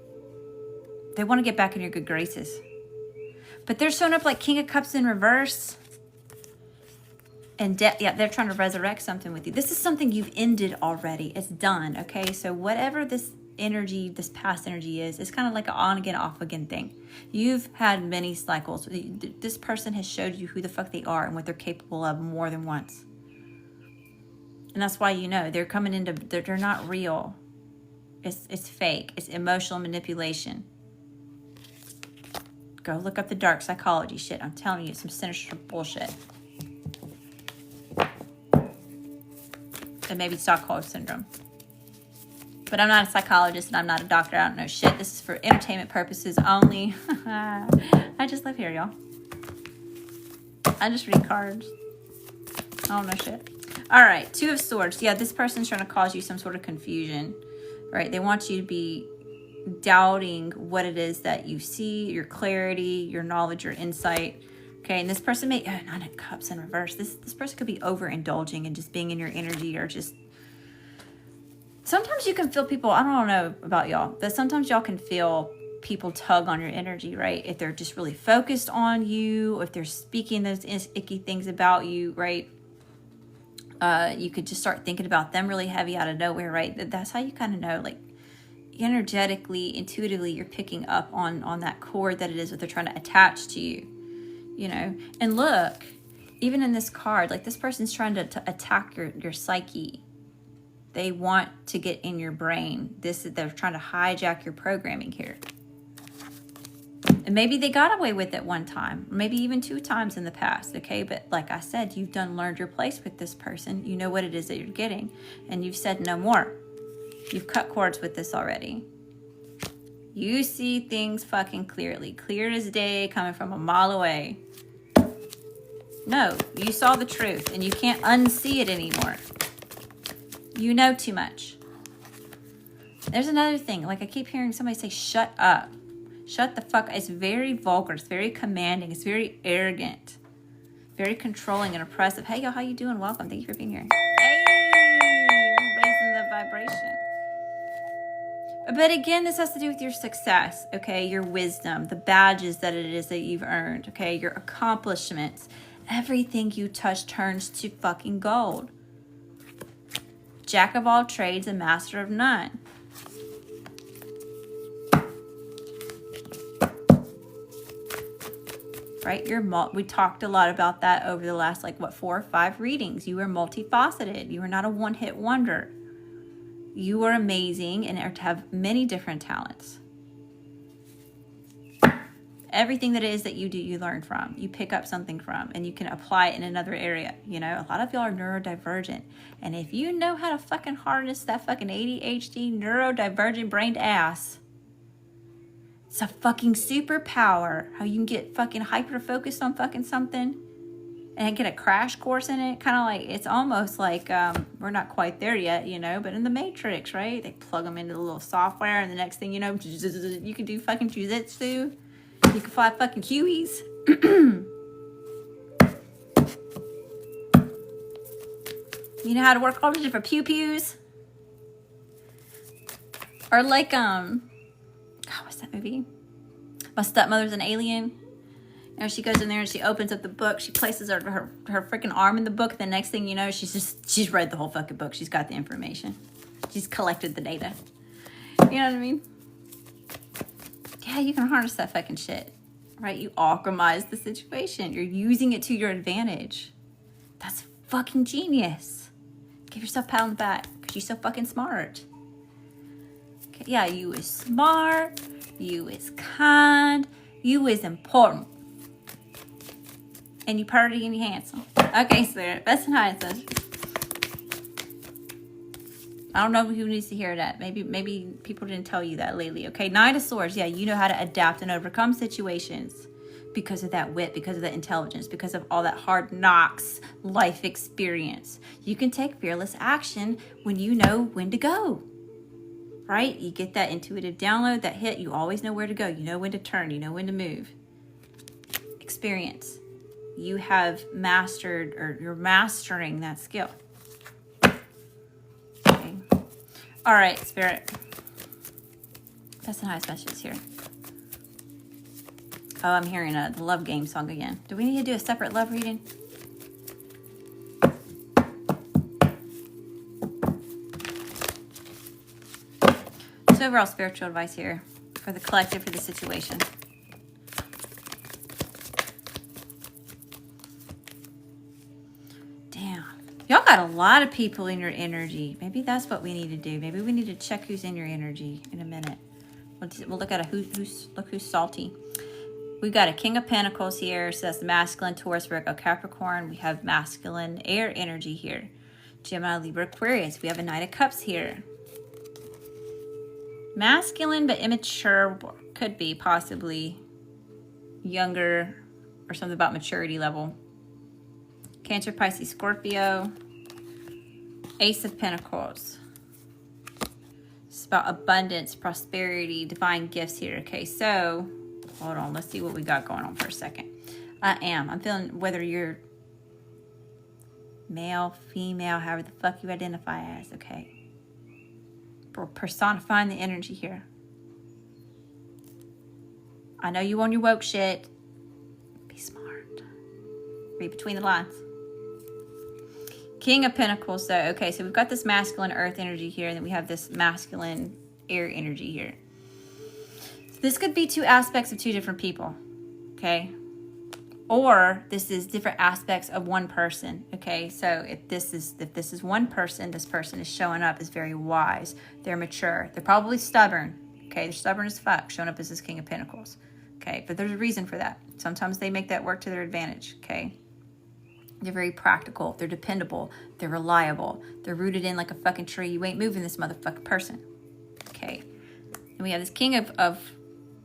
they want to get back in your good graces. But they're showing up like King of Cups in reverse. And they're trying to resurrect something with you. This is something you've ended already. It's done, okay? So whatever this energy, this past energy is, it's kind of like an on again, off again thing. You've had many cycles. This person has showed you who the fuck they are and what they're capable of more than once. And that's why you know they're coming into, they're not real. It's fake. It's emotional manipulation. Go look up the dark psychology shit. I'm telling you, it's some sinister bullshit. And maybe Stockholm Syndrome. But I'm not a psychologist and I'm not a doctor. I don't know shit. This is for entertainment purposes only. I just live here, y'all. I just read cards. I don't know shit. All right, 2 of Swords. Yeah, this person's trying to cause you some sort of confusion. Right? They want you to be doubting what it is that you see, your clarity, your knowledge, your insight. Okay, and this person may, 9 of Cups in reverse. This person could be overindulging and just being in your energy, or just, sometimes you can feel people, I don't know about y'all, but sometimes y'all can feel people tug on your energy, right? If they're just really focused on you, if they're speaking those icky things about you, right? You could just start thinking about them really heavy out of nowhere, right? That's how you kind of know, like, energetically, intuitively, you're picking up on that cord that it is what they're trying to attach to you, you know? And look, even in this card, like, this person's trying to attack your psyche. They want to get in your brain. They're trying to hijack your programming here. And maybe they got away with it one time, maybe even 2 times in the past, okay? But like I said, you've learned your place with this person. You know what it is that you're getting, and you've said no more. You've cut cords with this already. You see things fucking clearly, clear as day, coming from a mile away. No, you saw the truth, and you can't unsee it anymore. You know too much. There's another thing. Like, I keep hearing somebody say, shut up. Shut the fuck up. It's very vulgar. It's very commanding. It's very arrogant. Very controlling and oppressive. Hey, y'all, how you doing? Welcome. Thank you for being here. Hey, I'm raising the vibration. But again, this has to do with your success, okay? Your wisdom, the badges that it is that you've earned, okay? Your accomplishments. Everything you touch turns to fucking gold. Jack of all trades and master of none. Right? We talked a lot about that over the last, 4 or 5 readings. You are multifaceted. You are not a one-hit wonder. You are amazing and have many different talents. Everything that it is that you do, you learn from. You pick up something from, and you can apply it in another area. You know, a lot of y'all are neurodivergent. And if you know how to fucking harness that fucking ADHD, neurodivergent brained ass, it's a fucking superpower. How you can get fucking hyper-focused on fucking something and get a crash course in it. Kind of like, it's almost like, we're not quite there yet, you know, but in the Matrix, right? They plug them into the little software, and the next thing you know, you can do fucking jujitsu. You can fly fucking Hueys. You know how to work all the different pew-pews. Or like, what's that movie? My Stepmother's an Alien. And she goes in there and she opens up the book. She places her freaking arm in the book. The next thing you know, she's read the whole fucking book. She's got the information. She's collected the data. You know what I mean? Yeah, you can harness that fucking shit. Right? You alchemize the situation. You're using it to your advantage. That's fucking genius. Give yourself a pat on the back because you're so fucking smart. Okay, yeah, you is smart. You is kind. You is important. And you pretty and you handsome. Okay, Spirit. Best and highest. I don't know who needs to hear that. Maybe people didn't tell you that lately. Okay, 9 of Swords. Yeah, you know how to adapt and overcome situations. because of that wit, because of that intelligence, because of all that hard knocks life experience. You can take fearless action when you know when to go, right? You get that intuitive download, that hit, you always know where to go. You know when to turn, you know when to move. Experience. You have mastered, or you're mastering that skill. Okay. All right, Spirit. That's the highest messages here. Oh, I'm hearing the love game song again. Do we need to do a separate love reading? So overall spiritual advice here for the collective, for the situation. Damn. Y'all got a lot of people in your energy. Maybe that's what we need to do. Maybe we need to check who's in your energy in a minute. We'll look at who's salty. We've got a King of Pentacles here, so that's the masculine, Taurus, Virgo, Capricorn. We have masculine air energy here. Gemini, Libra, Aquarius. We have a Knight of Cups here. Masculine but immature, could be possibly younger or something about maturity level. Cancer, Pisces, Scorpio. Ace of Pentacles. It's about abundance, prosperity, divine gifts here. Okay, so hold on. Let's see what we got going on for a second. I'm feeling whether you're male, female, however the fuck you identify as. Okay. We're personifying the energy here. I know you on your woke shit. Be smart. Read between the lines. King of Pentacles, though. Okay, so we've got this masculine earth energy here, and then we have this masculine air energy here. So this could be two aspects of two different people, okay? Or this is different aspects of one person, okay? So if this is one person, this person is showing up as very wise. They're mature. They're probably stubborn, okay? They're stubborn as fuck, showing up as this King of Pentacles, okay? But there's a reason for that. Sometimes they make that work to their advantage, okay? They're very practical. They're dependable. They're reliable. They're rooted in like a fucking tree. You ain't moving this motherfucking person. Okay. And we have this King of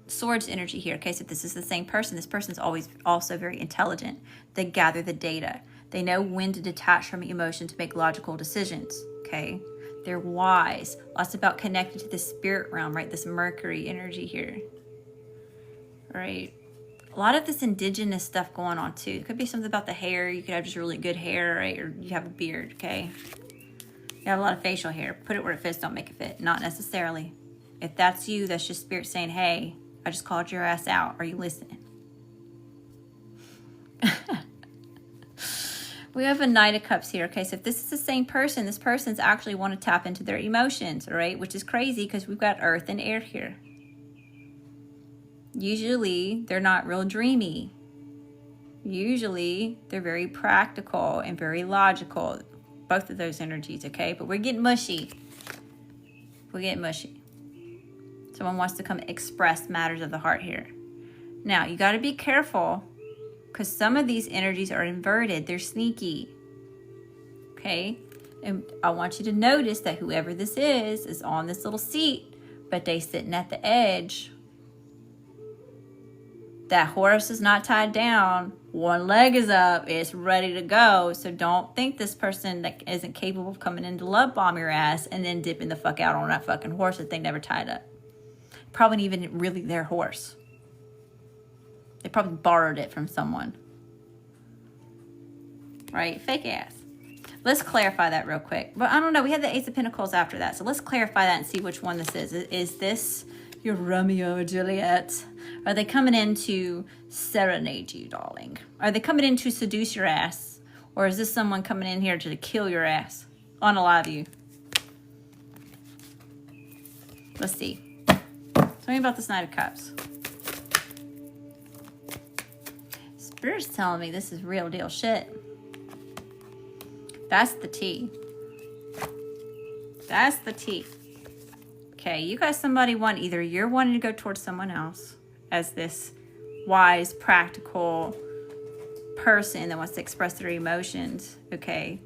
Swords energy here. Okay, so if this is the same person, this person's always also very intelligent. They gather the data. They know when to detach from emotion to make logical decisions. Okay. They're wise. Lots about connected to the spirit realm, right? This Mercury energy here. Right. A lot of this indigenous stuff going on too. It could be something about the hair. You could have just really good hair, right? Or you have a beard, okay? You have a lot of facial hair. Put it where it fits, don't make it fit. Not necessarily. If that's you, that's just spirit saying, hey, I just called your ass out. Are you listening? We have a Knight of Cups here, okay? So if this is the same person, this person's actually want to tap into their emotions, all right? Which is crazy because we've got earth and air here. Usually, they're not real dreamy. Usually, they're very practical and very logical. Both of those energies, okay? But we're getting mushy. We're getting mushy. Someone wants to come express matters of the heart here. Now, you got to be careful because some of these energies are inverted. They're sneaky. Okay? And I want you to notice that whoever this is on this little seat, but they sitting at the edge. That horse is not tied down. One leg is up. It's ready to go. So don't think this person that isn't capable of coming in to love bomb your ass and then dipping the fuck out on that fucking horse that they never tied up. Probably even really their horse. They probably borrowed it from someone. Right? Fake ass. Let's clarify that real quick. But I don't know. We had the Ace of Pentacles after that. So let's clarify that and see which one this is. Is this your Romeo or Juliet? Are they coming in to serenade you, darling? Are they coming in to seduce your ass? Or is this someone coming in here to kill your ass? Unalive you? Let's see. Tell me about this Knight of Cups. Spirit's telling me this is real deal shit. That's the tea. That's the tea. Okay, you got somebody either you're wanting to go towards someone else as this wise, practical person that wants to express their emotions, okay?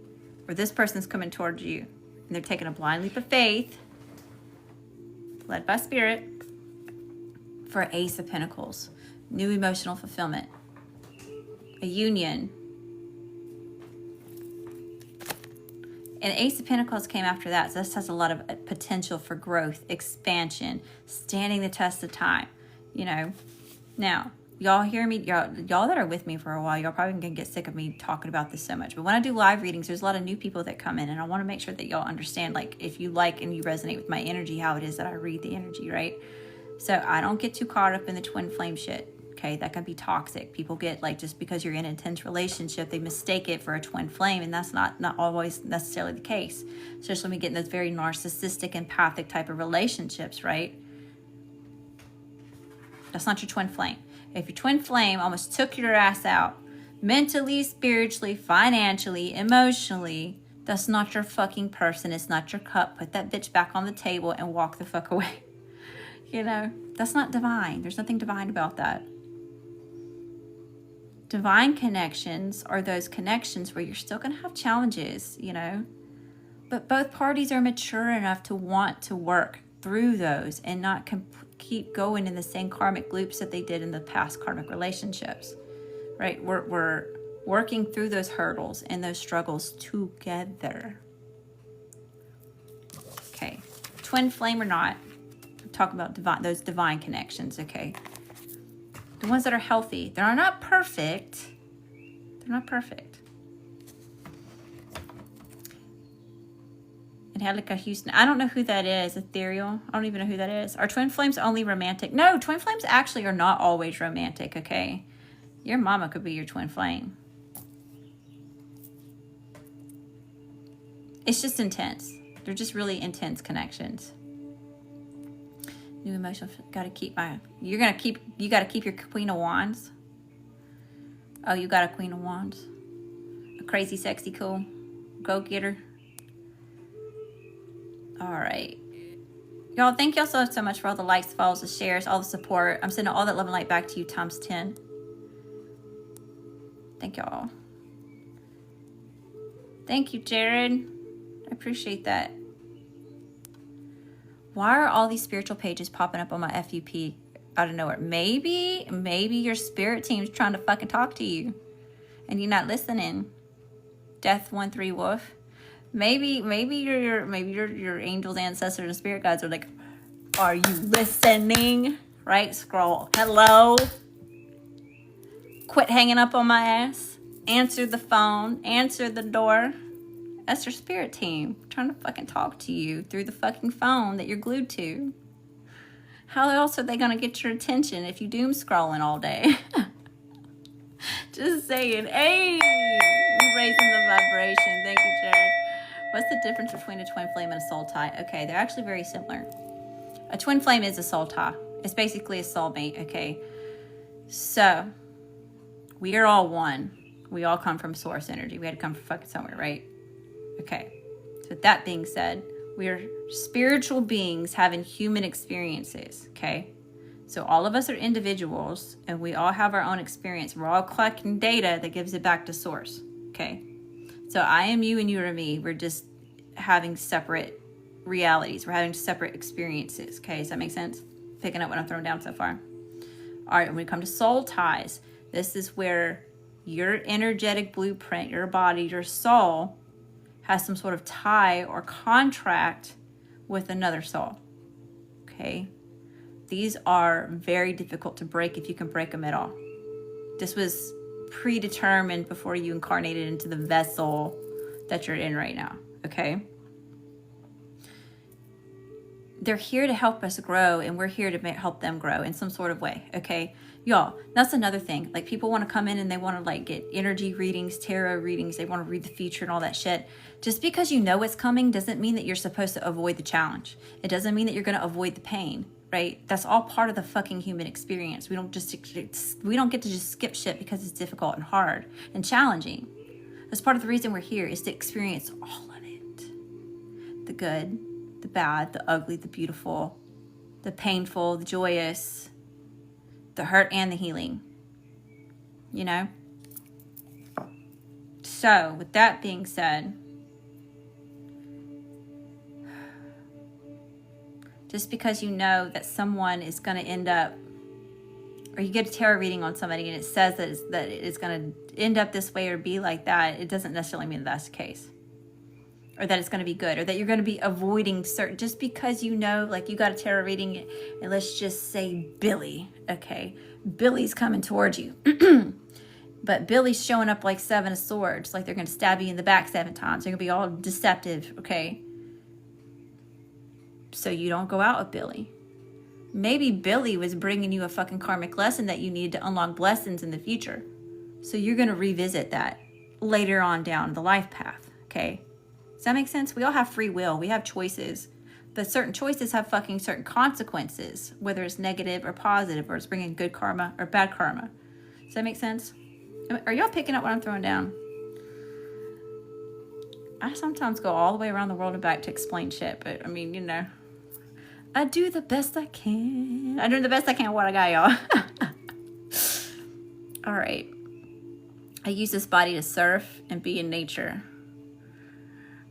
Or this person's coming towards you and they're taking a blind leap of faith, led by spirit, for Ace of Pentacles. New emotional fulfillment. A union. And Ace of Pentacles came after that. So this has a lot of potential for growth, expansion, standing the test of time. You know, now, y'all hear me? Y'all that are with me for a while, y'all probably gonna get sick of me talking about this so much. But when I do live readings, there's a lot of new people that come in. And I want to make sure that y'all understand, like, if you like and you resonate with my energy, how it is that I read the energy, right? So I don't get too caught up in the twin flame shit. Okay, that can be toxic. People get, like, just because you're in an intense relationship, they mistake it for a twin flame, and that's not always necessarily the case. Especially when we get in those very narcissistic, empathic type of relationships, right? That's not your twin flame. If your twin flame almost took your ass out, mentally, spiritually, financially, emotionally, that's not your fucking person. It's not your cup. Put that bitch back on the table and walk the fuck away. You know, that's not divine. There's nothing divine about that. Divine connections are those connections where you're still going to have challenges, you know, but both parties are mature enough to want to work through those and not keep going in the same karmic loops that they did in the past karmic relationships, right? We're working through those hurdles and those struggles together. Okay, twin flame or not, I'm talking about those divine connections, okay? The ones that are healthy. They're not perfect. They're not perfect. And had like a Houston. I don't know who that is. Ethereal. I don't even know who that is. Are twin flames only romantic? No, twin flames actually are not always romantic, okay? Your mama could be your twin flame. It's just intense. They're just really intense connections. New emotional, gotta keep you gotta keep your Queen of Wands. Oh, you got a Queen of Wands. A crazy, sexy, cool go-getter. All right. Y'all, thank y'all so much for all the likes, follows, the shares, all the support. I'm sending all that love and light back to you times 10. Thank y'all. Thank you, Jared. I appreciate that. Why are all these spiritual pages popping up on my FUP out of nowhere? Maybe your spirit team's trying to fucking talk to you and you're not listening. Death 13 Wolf. Maybe your angels, ancestors, and spirit guides are like, are you listening? Right? Scroll. Hello. Quit hanging up on my ass. Answer the phone. Answer the door. That's your spirit team trying to fucking talk to you through the fucking phone that you're glued to. How else are they going to get your attention if you doom scrolling all day? Just saying. Hey, we're raising the vibration. Thank you, Jared. What's the difference between a twin flame and a soul tie? Okay, they're actually very similar. A twin flame is a soul tie. It's basically a soulmate, okay? So, we are all one. We all come from source energy. We had to come from fucking somewhere, right? Okay, so with that being said, we are spiritual beings having human experiences, okay? So all of us are individuals, and we all have our own experience. We're all collecting data that gives it back to source, okay? So I am you and you are me. We're just having separate realities. We're having separate experiences, okay? Does that make sense? Picking up what I'm throwing down so far. All right, when we come to soul ties, this is where your energetic blueprint, your body, your soul has some sort of tie or contract with another soul, okay? These are very difficult to break if you can break them at all. This was predetermined before you incarnated into the vessel that you're in right now, okay? They're here to help us grow, and we're here to help them grow in some sort of way, okay? Y'all, that's another thing. Like, people want to come in and they want to, like, get energy readings, tarot readings. They want to read the future and all that shit. Just because you know what's coming doesn't mean that you're supposed to avoid the challenge. It doesn't mean that you're going to avoid the pain, right? That's all part of the fucking human experience. We don't get to just skip shit because it's difficult and hard and challenging. That's part of the reason we're here, is to experience all of it. The good, the bad, the ugly, the beautiful, the painful, the joyous, the hurt and the healing, you know? So, with that being said, just because you know that someone is going to end up or you get a tarot reading on somebody and it says that it's going to end up this way or be like that, it doesn't necessarily mean that that's the case. Or that it's going to be good, or that you're going to be avoiding certain, just because you know, like you got a tarot reading and let's just say Billy, okay? Billy's coming towards you. But Billy's showing up like 7 of Swords, like they're going to stab you in the back 7 times. They're going to be all deceptive, okay? So you don't go out with Billy. Maybe Billy was bringing you a fucking karmic lesson that you need to unlock blessings in the future. So you're going to revisit that later on down the life path, okay? Does that make sense? We all have free will. We have choices. But certain choices have fucking certain consequences, whether it's negative or positive, or it's bringing good karma or bad karma. Does that make sense? Are y'all picking up what I'm throwing down? I sometimes go all the way around the world and back to explain shit, but I mean, you know, I do the best I can. I do the best I can what I got, y'all. All right. I use this body to surf and be in nature.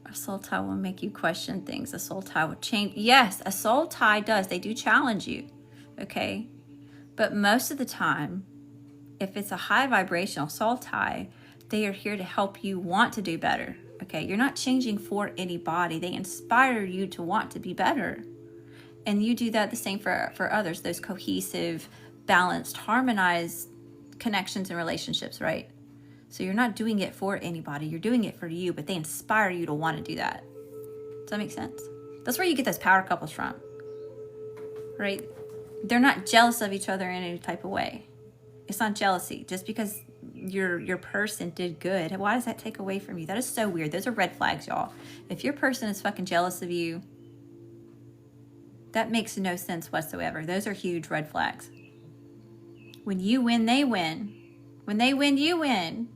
A soul tie will make you question things. A soul tie will change. Yes, a soul tie does. They do challenge you, okay? But most of the time, if it's a high vibrational soul tie, they are here to help you want to do better, okay? You're not changing for anybody. They inspire you to want to be better. And you do that the same for others, those cohesive, balanced, harmonized connections and relationships, right? So you're not doing it for anybody. You're doing it for you, but they inspire you to want to do that. Does that make sense? That's where you get those power couples from, right? They're not jealous of each other in any type of way. It's not jealousy. Just because your person did good, why does that take away from you? That is so weird. Those are red flags, y'all. If your person is fucking jealous of you, that makes no sense whatsoever. Those are huge red flags. When you win, they win. When they win, you win.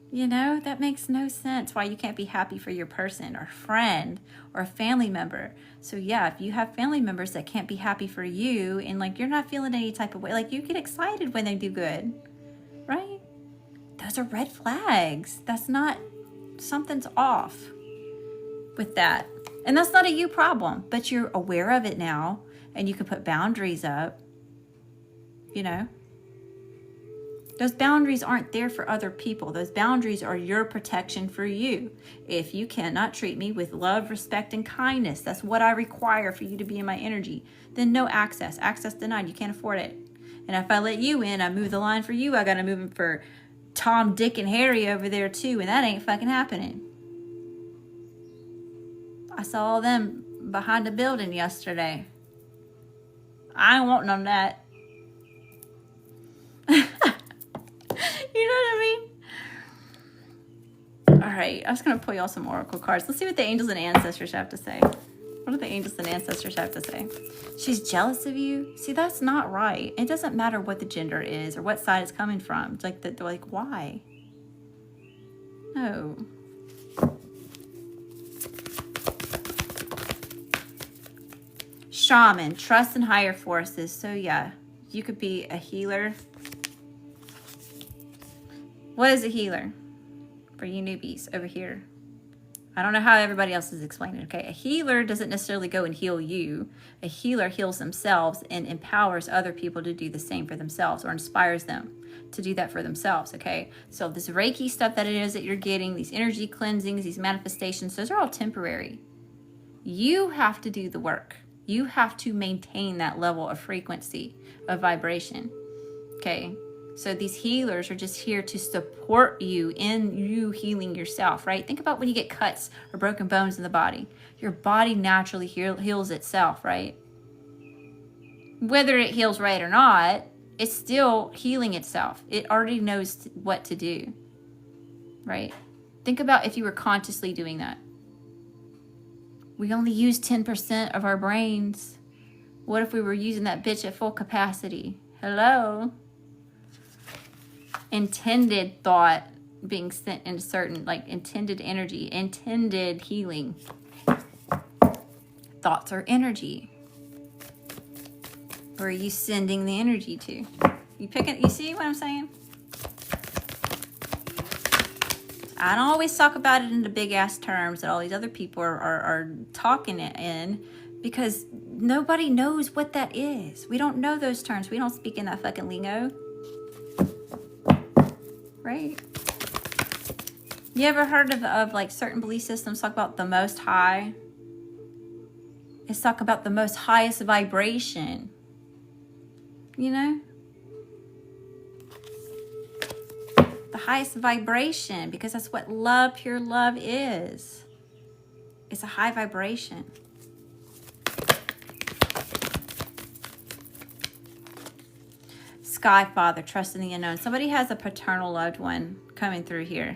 You know, that makes no sense why you can't be happy for your person or friend or family member. So yeah, if you have family members that can't be happy for you and like you're not feeling any type of way, like you get excited when they do good, right? Those are red flags. That's not, something's off with that. And that's not a you problem, but you're aware of it now and you can put boundaries up, you know? Those boundaries aren't there for other people. Those boundaries are your protection for you. If you cannot treat me with love, respect, and kindness, that's what I require for you to be in my energy, then no access. Access denied. You can't afford it. And if I let you in, I move the line for you. I got to move it for Tom, Dick, and Harry over there too, and that ain't fucking happening. I saw them behind the building yesterday. I ain't want none of that. You know what I mean? All right, I was going to pull y'all some oracle cards. Let's see what the angels and ancestors have to say. What do the angels and ancestors have to say? She's jealous of you. See, that's not right. It doesn't matter what the gender is or what side it's coming from. It's like, they're like, why? No. Shaman, trust in higher forces. So yeah, you could be a healer. What is a healer? For you newbies over here. I don't know how everybody else is explaining it, okay? A healer doesn't necessarily go and heal you. A healer heals themselves and empowers other people to do the same for themselves or inspires them to do that for themselves, okay? So this Reiki stuff that it is that you're getting, these energy cleansings, these manifestations, those are all temporary. You have to do the work. You have to maintain that level of frequency, of vibration, okay? So these healers are just here to support you in you healing yourself, right? Think about when you get cuts or broken bones in the body. Your body naturally heals itself, right? Whether it heals right or not, it's still healing itself. It already knows what to do, right? Think about if you were consciously doing that. We only use 10% of our brains. What if we were using that bitch at full capacity? Hello? Intended thought being sent in certain, like intended energy, intended healing. Thoughts are energy. Where are you sending the energy to? You see what I'm saying? I don't always talk about it in the big ass terms that all these other people are talking it in, Because nobody knows what that is. We don't know those terms. We don't speak in that fucking lingo. Right? You ever heard of like certain belief systems talk about the most high? It's talk about the most highest vibration. You know? The highest vibration, because that's what love, pure love is. It's a high vibration. Sky Father, trust in the unknown. Somebody has a paternal loved one coming through here.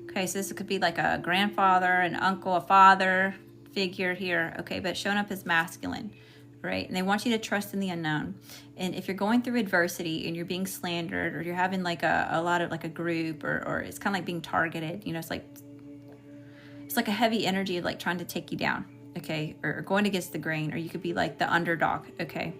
Okay, so this could be like a grandfather, an uncle, a father figure here. Okay, but showing up as masculine, right? And they want you to trust in the unknown. And if you're going through adversity and you're being slandered, or you're having like a lot of like a group, or it's kind of like being targeted, you know, it's like a heavy energy of like trying to take you down, okay? Or going against the grain, or you could be like the underdog, okay?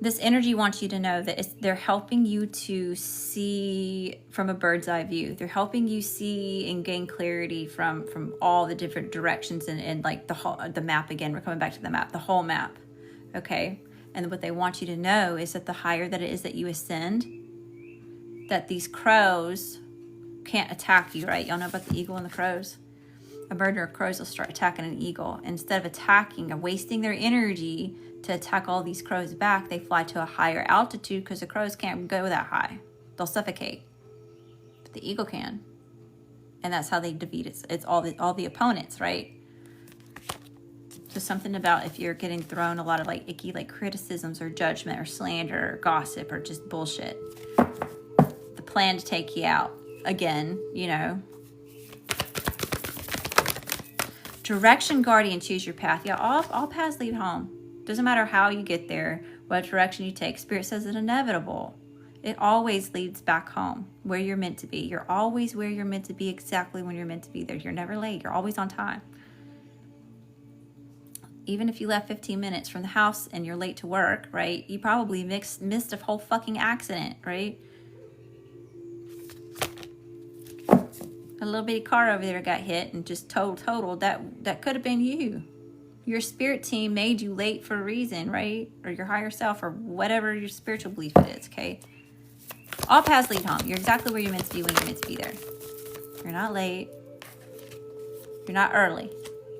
This energy wants you to know that they're helping you to see from a bird's eye view. They're helping you see and gain clarity from all the different directions and like the map again. We're coming back to the map, the whole map, okay? And what they want you to know is that the higher that it is that you ascend, that these crows can't attack you, right? Y'all know about the eagle and the crows? A bird or crows will start attacking an eagle. Instead of attacking and wasting their energy to attack all these crows back, they fly to a higher altitude because the crows can't go that high. They'll suffocate. But the eagle can. And that's how they defeat it. It's all the opponents, right? So something about if you're getting thrown a lot of like icky like criticisms or judgment or slander or gossip or just bullshit. The plan to take you out. Again, you know. Direction guardian, choose your path. Yeah, all paths lead home. Doesn't matter how you get there, what direction you take. Spirit says it's inevitable. It always leads back home, where you're meant to be. You're always where you're meant to be, exactly when you're meant to be there. You're never late. You're always on time. Even if you left 15 minutes from the house and you're late to work, right? You probably missed a whole fucking accident, right? A little bitty car over there got hit and just totaled. That could have been you. Your spirit team made you late for a reason, right? Or your higher self, or whatever your spiritual belief it is, okay? All paths lead home. You're exactly where you're meant to be when you're meant to be there. You're not late. You're not early.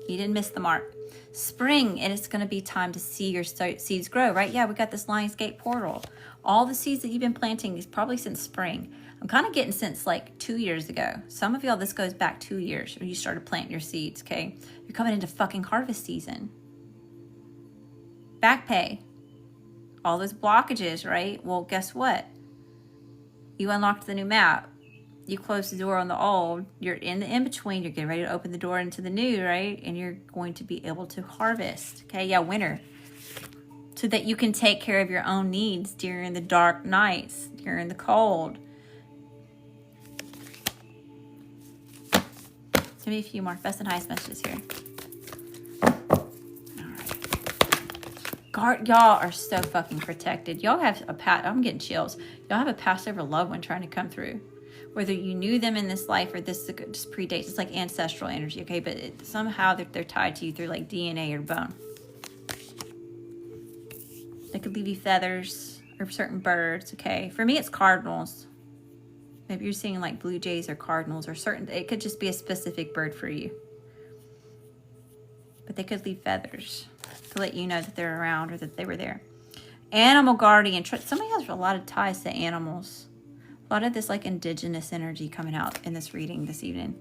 You didn't miss the mark. Spring, and it's going to be time to see your seeds grow, right? Yeah, we got this Lionsgate portal. All the seeds that you've been planting is probably since spring. I'm kind of getting since like 2 years ago. Some of y'all, this goes back 2 years when you started planting your seeds, okay? You're coming into fucking harvest season. Back pay. All those blockages, right? Well, guess what? You unlocked the new map. You closed the door on the old. You're in the in-between. You're getting ready to open the door into the new, right? And you're going to be able to harvest, okay? Yeah, winter. So that you can take care of your own needs during the dark nights, during the cold. Give me a few more. Best and highest messages here. All right. Y'all are so fucking protected. Y'all have I'm getting chills. Y'all have a Passover loved one trying to come through. Whether you knew them in this life or this just predates. It's like ancestral energy, okay? But somehow they're tied to you through like DNA or bone. They could leave you feathers or certain birds, okay? For me, it's cardinals. Maybe you're seeing like blue jays or cardinals or certain, it could just be a specific bird for you. But they could leave feathers to let you know that they're around or that they were there. Animal guardian, somebody has a lot of ties to animals. A lot of this like indigenous energy coming out in this reading this evening.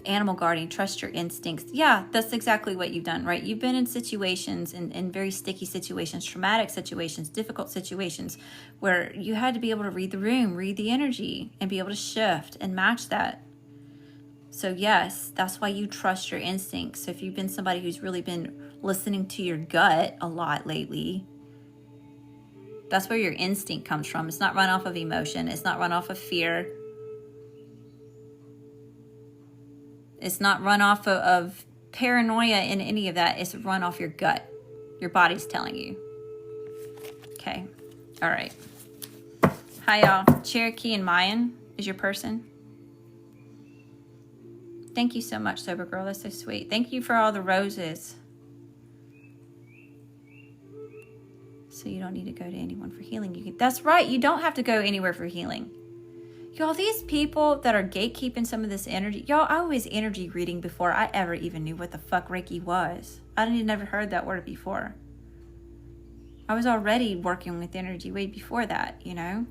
Animal guardian, trust your instincts. Yeah, that's exactly what you've done, right? You've been in situations, in very sticky situations, traumatic situations, difficult situations, where you had to be able to read the room, read the energy, and be able to shift and match that. So yes, that's why you trust your instincts. So if you've been somebody who's really been listening to your gut a lot lately, that's where your instinct comes from. It's not run off of emotion. It's not run off of fear. It's not run off of paranoia in any of that. It's run off your gut. Your body's telling you. Okay. All right. Hi, y'all. Cherokee and Mayan is your person. Thank you so much, Sober Girl. That's so sweet. Thank you for all the roses. So you don't need to go to anyone for healing. That's right. You don't have to go anywhere for healing. Y'all, these people that are gatekeeping some of this energy. Y'all, I was energy reading before I ever even knew what the fuck Reiki was. I never heard that word before. I was already working with energy way before that, you know?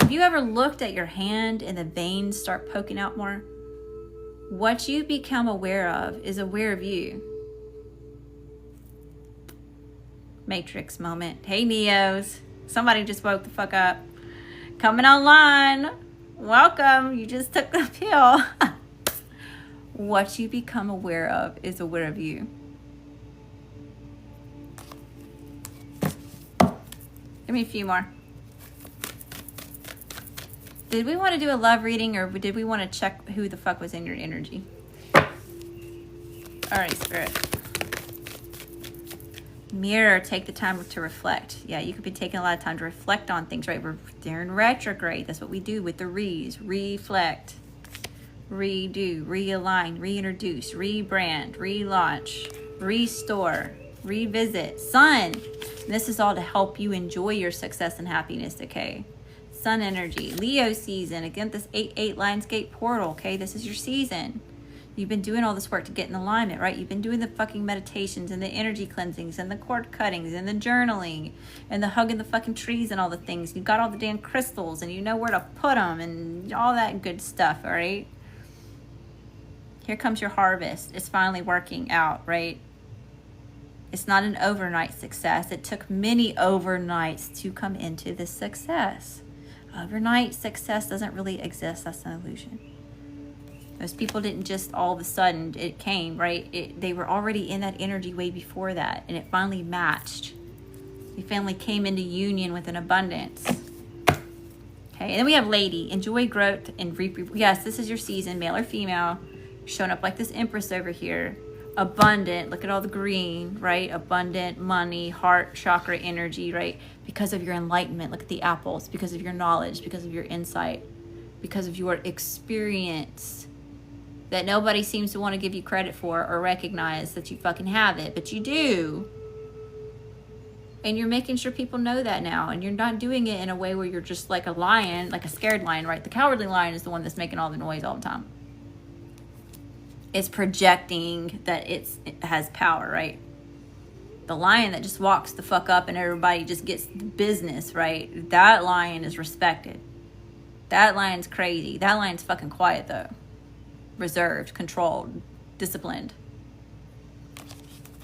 Have you ever looked at your hand and the veins start poking out more? What you become aware of is aware of you. Matrix moment. Hey, Neos. Somebody just woke the fuck up. Coming online. Welcome. You just took the pill. What you become aware of is aware of you. Give me a few more. Did we want to do a love reading, or did we want to check who the fuck was in your energy? All right, Spirit. Mirror, take the time to reflect. Yeah, you could be taking a lot of time to reflect on things, right? They're in retrograde. That's what we do with the re's. Reflect, redo, realign, reintroduce, rebrand, relaunch, restore, revisit. Sun. And this is all to help you enjoy your success and happiness, okay? Sun energy. Leo season. Again, this 8-8 Lionsgate portal, okay? This is your season. You've been doing all this work to get in alignment, right? You've been doing the fucking meditations and the energy cleansings and the cord cuttings and the journaling and the hugging the fucking trees and all the things. You've got all the damn crystals and you know where to put them and all that good stuff, all right? Here comes your harvest. It's finally working out, right? It's not an overnight success. It took many overnights to come into this success. Overnight success doesn't really exist. That's an illusion. Those people didn't just all of a sudden, it came, right? They were already in that energy way before that, and it finally matched. We finally came into union with an abundance. Okay, and then we have lady. Enjoy growth and reap. Yes, this is your season, male or female. Showing up like this empress over here. Abundant, look at all the green, right? Abundant, money, heart, chakra energy, right? Because of your enlightenment, look at the apples. Because of your knowledge, because of your insight, because of your experience that nobody seems to want to give you credit for or recognize that you fucking have it, but you do. And you're making sure people know that now, and you're not doing it in a way where you're just like a lion, like a scared lion, right? The cowardly lion is the one that's making all the noise all the time. It's projecting that it has power, right? The lion that just walks the fuck up and everybody just gets the business, right? That lion is respected. That lion's crazy. That lion's fucking quiet though. Reserved, controlled, disciplined.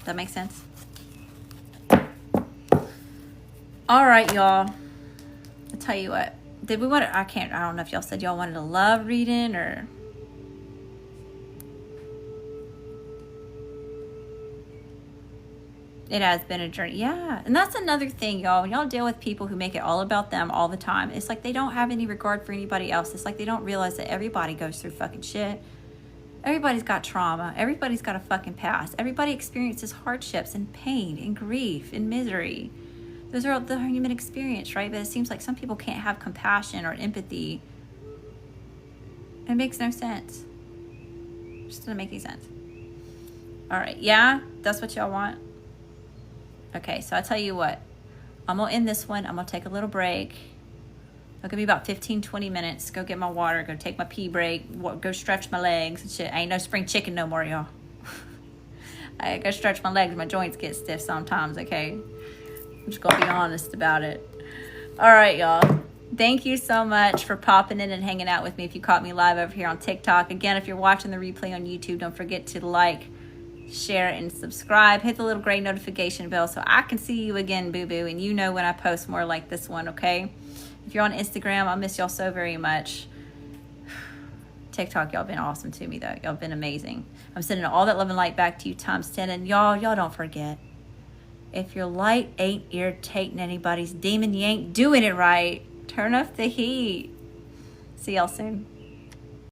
That makes sense? All right, y'all. I'll tell you what. Did we want to, I don't know if y'all said y'all wanted a love reading or... It has been a journey. Yeah. And that's another thing, y'all. When y'all deal with people who make it all about them all the time, it's like they don't have any regard for anybody else. It's like they don't realize that everybody goes through fucking shit. Everybody's got trauma. Everybody's got a fucking past. Everybody experiences hardships and pain and grief and misery. Those are the human experience, right? But it seems like some people can't have compassion or empathy. It makes no sense. It just doesn't make any sense. All right. Yeah? That's what y'all want? Okay, so I'll tell you what. I'm going to end this one. I'm going to take a little break. It'll give me about 15, 20 minutes. Go get my water. Go take my pee break. Go stretch my legs and shit. I ain't no spring chicken no more, y'all. I go stretch my legs. My joints get stiff sometimes, okay? I'm just going to be honest about it. All right, y'all. Thank you so much for popping in and hanging out with me if you caught me live over here on TikTok. Again, if you're watching the replay on YouTube, don't forget to like, share, and subscribe. Hit the little gray notification bell so I can see you again, boo-boo, and you know when I post more like this one, okay? If you're on Instagram, I miss y'all so very much. TikTok, y'all been awesome to me, though. Y'all been amazing. I'm sending all that love and light back to you times 10, and y'all don't forget. If your light ain't irritating anybody's demon, you ain't doing it right. Turn off the heat. See y'all soon.